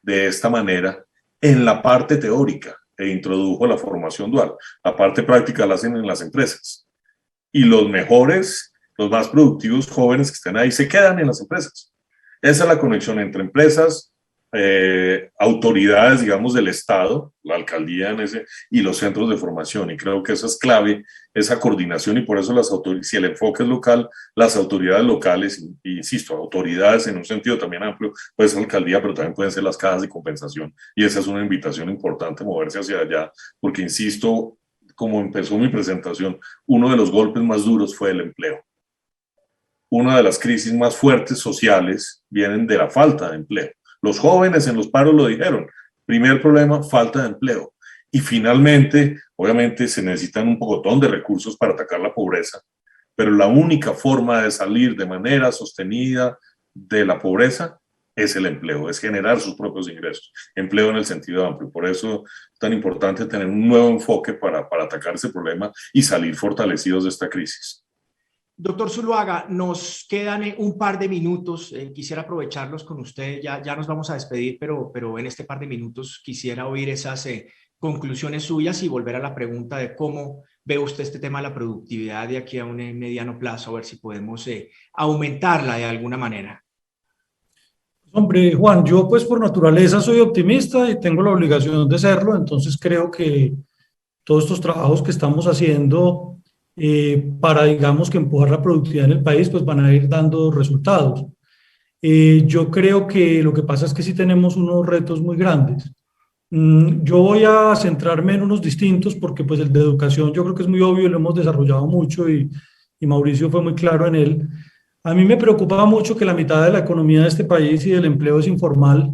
de esta manera en la parte teórica, e introdujo la formación dual. La parte práctica la hacen en las empresas. Y los mejores, los más productivos jóvenes que estén ahí se quedan en las empresas. Esa es la conexión entre empresas, autoridades, digamos, del Estado, la alcaldía y los centros de formación. Y creo que eso es clave, esa coordinación, y por eso si el enfoque es local, las autoridades locales, insisto, autoridades en un sentido también amplio, puede ser alcaldía, pero también pueden ser las cajas de compensación. Y esa es una invitación importante, moverse hacia allá, porque insisto, como empezó mi presentación, uno de los golpes más duros fue el empleo. Una de las crisis más fuertes sociales vienen de la falta de empleo. Los jóvenes en los paros lo dijeron. Primer problema, falta de empleo. Y finalmente, obviamente se necesitan un pocotón de recursos para atacar la pobreza, pero la única forma de salir de manera sostenida de la pobreza es el empleo, es generar sus propios ingresos. Empleo en el sentido amplio. Por eso es tan importante tener un nuevo enfoque para atacar ese problema y salir fortalecidos de esta crisis. Doctor Zuluaga, nos quedan un par de minutos. Quisiera aprovecharlos con usted. Ya nos vamos a despedir, pero en este par de minutos quisiera oír esas conclusiones suyas y volver a la pregunta de cómo ve usted este tema de la productividad de aquí a un mediano plazo, a ver si podemos aumentarla de alguna manera. Hombre, Juan, yo pues por naturaleza soy optimista y tengo la obligación de serlo, entonces creo que todos estos trabajos que estamos haciendo para, digamos, que empujar la productividad en el país, pues van a ir dando resultados. Yo creo que lo que pasa es que sí tenemos unos retos muy grandes. Yo voy a centrarme en unos distintos porque pues el de educación yo creo que es muy obvio, lo hemos desarrollado mucho y Mauricio fue muy claro en él. A mí me preocupa mucho que la mitad de la economía de este país y del empleo es informal,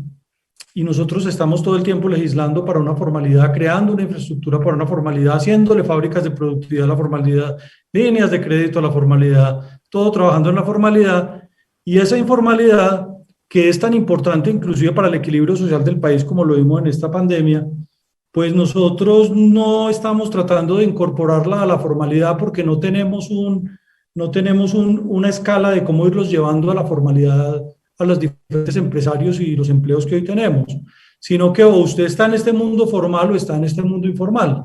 y nosotros estamos todo el tiempo legislando para una formalidad, creando una infraestructura para una formalidad, haciéndole fábricas de productividad a la formalidad, líneas de crédito a la formalidad, todo trabajando en la formalidad, y esa informalidad que es tan importante inclusive para el equilibrio social del país como lo vimos en esta pandemia, pues nosotros no estamos tratando de incorporarla a la formalidad porque no tenemos una escala de cómo irlos llevando a la formalidad a los diferentes empresarios y los empleos que hoy tenemos, sino que o usted está en este mundo formal o está en este mundo informal.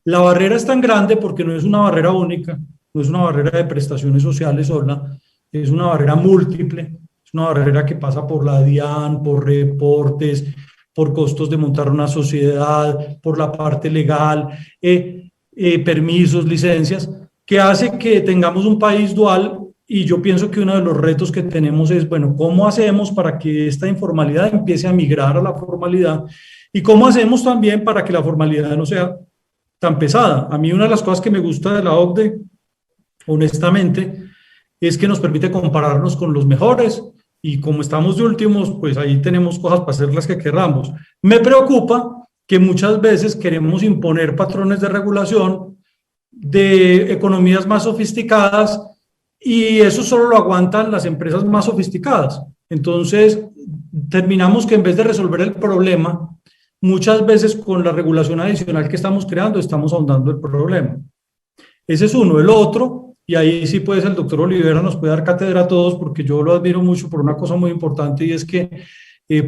La barrera es tan grande porque no es una barrera única, no es una barrera de prestaciones sociales sola, es una barrera múltiple, es una barrera que pasa por la DIAN, por reportes, por costos de montar una sociedad, por la parte legal, permisos, licencias, que hace que tengamos un país dual. Y yo pienso que uno de los retos que tenemos es, bueno, ¿cómo hacemos para que esta informalidad empiece a migrar a la formalidad? ¿Y cómo hacemos también para que la formalidad no sea tan pesada? A mí una de las cosas que me gusta de la OCDE, honestamente, es que nos permite compararnos con los mejores, y como estamos de últimos, pues ahí tenemos cosas para hacer las que queramos. Me preocupa que muchas veces queremos imponer patrones de regulación de economías más sofisticadas, y eso solo lo aguantan las empresas más sofisticadas. Entonces, terminamos que en vez de resolver el problema, muchas veces con la regulación adicional que estamos creando, estamos ahondando el problema. Ese es uno. El otro, y ahí sí pues el doctor Olivera nos puede dar cátedra a todos, porque yo lo admiro mucho por una cosa muy importante, y es que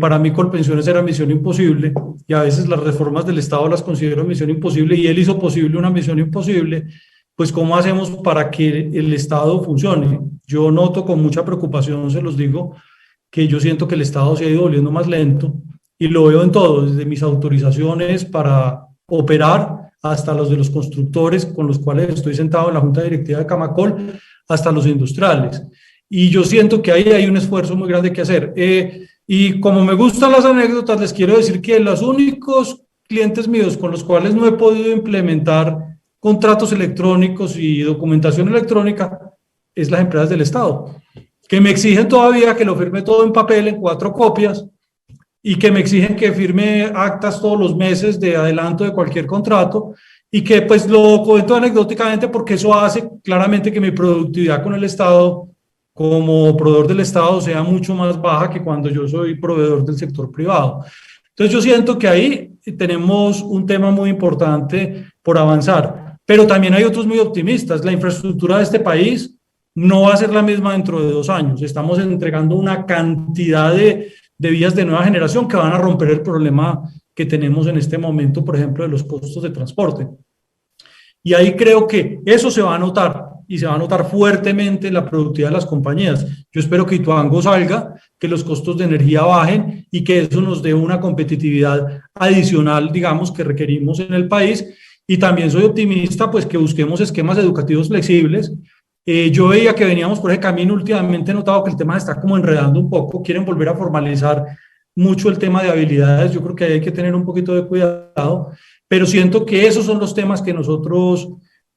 para mí Colpensiones era misión imposible, y a veces las reformas del Estado las considero misión imposible, y él hizo posible una misión imposible. Pues ¿cómo hacemos para que el Estado funcione? Yo noto con mucha preocupación, se los digo, que yo siento que el Estado se ha ido volviendo más lento, y lo veo en todo, desde mis autorizaciones para operar hasta los de los constructores con los cuales estoy sentado en la Junta Directiva de Camacol, hasta los industriales. Y yo siento que ahí hay un esfuerzo muy grande que hacer. Y como me gustan las anécdotas, les quiero decir que los únicos clientes míos con los cuales no he podido implementar contratos electrónicos y documentación electrónica es las empresas del Estado, que me exigen todavía que lo firme todo en papel, en 4 copias, y que me exigen que firme actas todos los meses de adelanto de cualquier contrato, y que pues lo comento anecdóticamente porque eso hace claramente que mi productividad con el Estado, como proveedor del Estado, sea mucho más baja que cuando yo soy proveedor del sector privado. Entonces yo siento que ahí tenemos un tema muy importante por avanzar. Pero también hay otros muy optimistas. La infraestructura de este país no va a ser la misma dentro de 2 años. Estamos entregando una cantidad de vías de nueva generación que van a romper el problema que tenemos en este momento, por ejemplo, de los costos de transporte. Y ahí creo que eso se va a notar, y se va a notar fuertemente en la productividad de las compañías. Yo espero que Ituango salga, que los costos de energía bajen y que eso nos dé una competitividad adicional, digamos, que requerimos en el país. Y también soy optimista, pues, que busquemos esquemas educativos flexibles. Yo veía que veníamos por ese camino. Últimamente he notado que el tema se está como enredando un poco, quieren volver a formalizar mucho el tema de habilidades. Yo creo que hay que tener un poquito de cuidado, pero siento que esos son los temas que nosotros,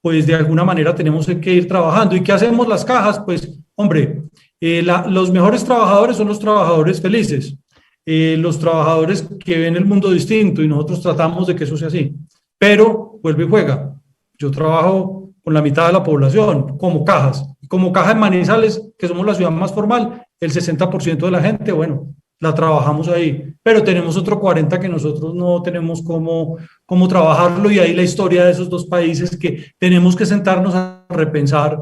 pues, de alguna manera tenemos que ir trabajando. ¿Y qué hacemos las cajas? Pues, hombre, los mejores trabajadores son los trabajadores felices, los trabajadores que ven el mundo distinto, y nosotros tratamos de que eso sea así. Pero vuelve y juega. Yo trabajo con la mitad de la población como cajas. Como caja en Manizales, que somos la ciudad más formal, el 60% de la gente, bueno, la trabajamos ahí. Pero tenemos otro 40% que nosotros no tenemos cómo trabajarlo, y ahí la historia de esos 2 países que tenemos que sentarnos a repensar,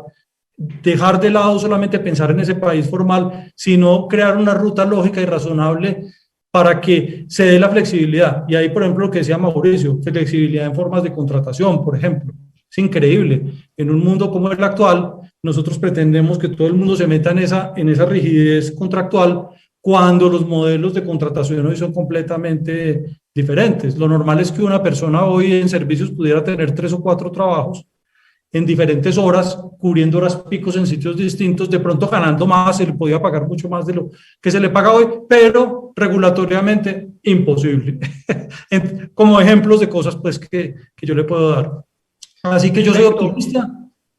dejar de lado solamente pensar en ese país formal, sino crear una ruta lógica y razonable para que se dé la flexibilidad. Y ahí, por ejemplo, lo que decía Mauricio, flexibilidad en formas de contratación, por ejemplo. Es increíble. En un mundo como el actual, nosotros pretendemos que todo el mundo se meta en esa rigidez contractual, cuando los modelos de contratación hoy son completamente diferentes. Lo normal es que una persona hoy en servicios pudiera tener 3 o 4 trabajos en diferentes horas, cubriendo horas picos en sitios distintos, de pronto ganando más, se le podía pagar mucho más de lo que se le paga hoy, pero regulatoriamente imposible. Como ejemplos de cosas, pues, que yo le puedo dar. Así que yo soy optimista,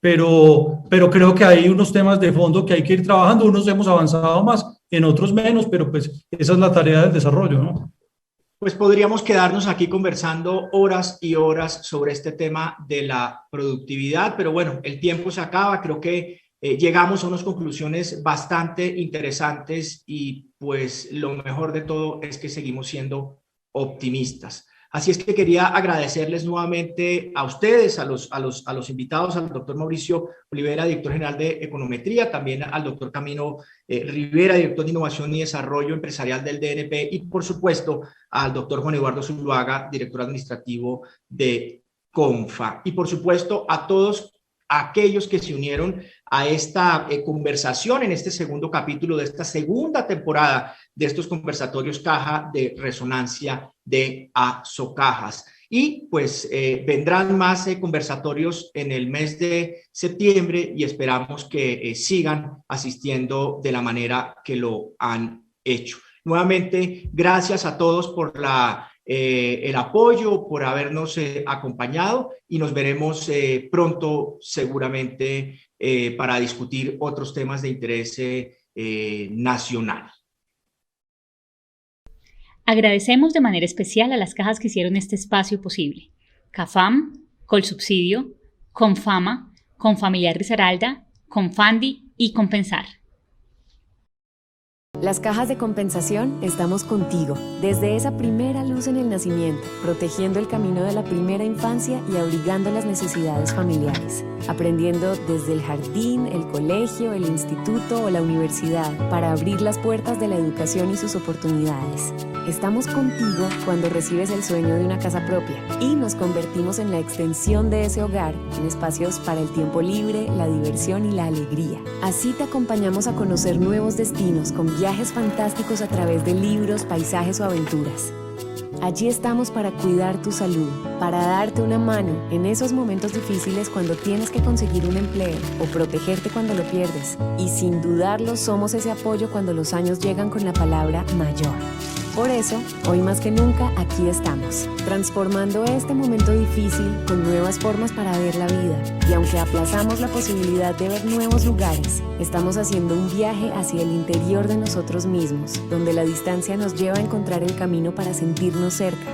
pero creo que hay unos temas de fondo que hay que ir trabajando. Unos hemos avanzado más, en otros menos, pero pues esa es la tarea del desarrollo, ¿no? Pues podríamos quedarnos aquí conversando horas y horas sobre este tema de la productividad, pero bueno, el tiempo se acaba. Creo que llegamos a unas conclusiones bastante interesantes, y pues lo mejor de todo es que seguimos siendo optimistas. Así es que quería agradecerles nuevamente a ustedes, a los invitados, al doctor Mauricio Olivera, director general de Econometría, también al doctor Camilo Rivera, director de Innovación y Desarrollo Empresarial del DNP, y por supuesto al doctor Juan Eduardo Zuluaga, director administrativo de CONFA. Y por supuesto a todos aquellos que se unieron a esta conversación en este segundo capítulo de esta segunda temporada de estos conversatorios Caja de Resonancia de Asocajas. Y pues vendrán más conversatorios en el mes de septiembre, y esperamos que sigan asistiendo de la manera que lo han hecho. Nuevamente, gracias a todos por el apoyo, por habernos acompañado, y nos veremos pronto seguramente para discutir otros temas de interés nacional. Agradecemos de manera especial a las cajas que hicieron este espacio posible: CAFAM, Colsubsidio, Confama, Confamiliar Risaralda, Confandi y Compensar. Las cajas de compensación estamos contigo, desde esa primera luz en el nacimiento, protegiendo el camino de la primera infancia y abrigando las necesidades familiares, aprendiendo desde el jardín, el colegio, el instituto o la universidad para abrir las puertas de la educación y sus oportunidades. Estamos contigo cuando recibes el sueño de una casa propia y nos convertimos en la extensión de ese hogar, en espacios para el tiempo libre, la diversión y la alegría. Así te acompañamos a conocer nuevos destinos con viajes fantásticos a través de libros, paisajes o aventuras. Allí estamos para cuidar tu salud, para darte una mano en esos momentos difíciles cuando tienes que conseguir un empleo o protegerte cuando lo pierdes. Y sin dudarlo, somos ese apoyo cuando los años llegan con la palabra mayor. Por eso, hoy más que nunca, aquí estamos, transformando este momento difícil con nuevas formas para ver la vida. Y aunque aplazamos la posibilidad de ver nuevos lugares, estamos haciendo un viaje hacia el interior de nosotros mismos, donde la distancia nos lleva a encontrar el camino para sentirnos cerca.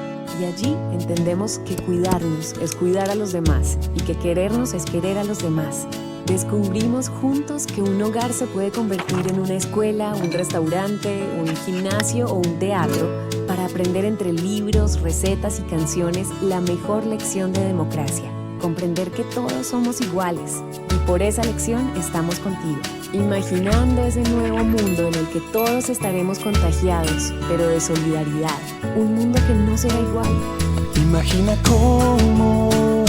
Y allí entendemos que cuidarnos es cuidar a los demás y que querernos es querer a los demás. Descubrimos juntos que un hogar se puede convertir en una escuela, un restaurante, un gimnasio o un teatro para para aprender entre libros, recetas y canciones la mejor lección de democracia. Comprender que todos somos iguales y por esa lección estamos contigo. Imaginando ese nuevo mundo en el que todos estaremos contagiados, pero de solidaridad. Un mundo que no será igual. Imagina cómo,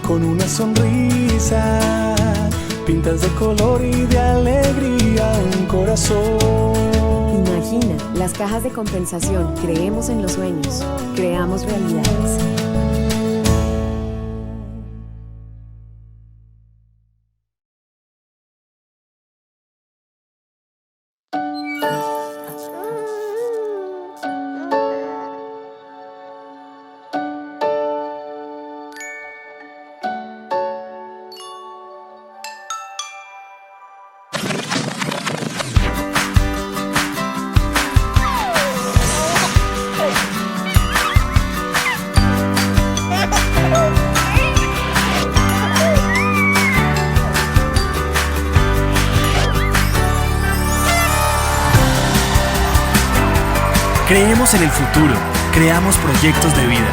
con una sonrisa, pintas de color y de alegría un corazón. Imagina, las cajas de compensación. Creemos en los sueños, creamos realidades. Creemos en el futuro, creamos proyectos de vida.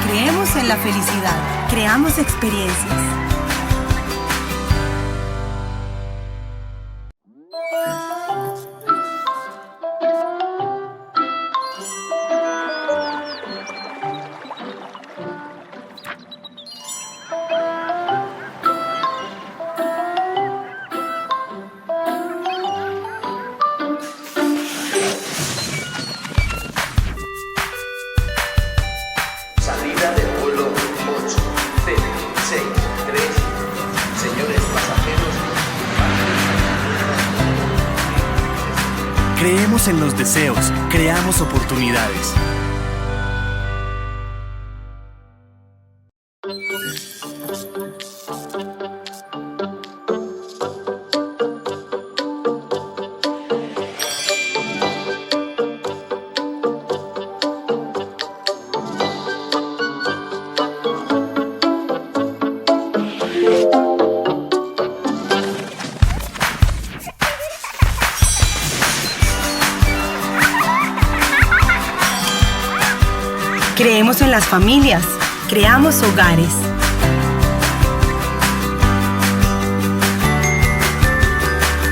Creemos en la felicidad, creamos experiencias. Salida del vuelo 8, 0, 6, 3. Señores pasajeros. Creemos en los deseos, creamos oportunidades. Creemos en las familias, creamos hogares.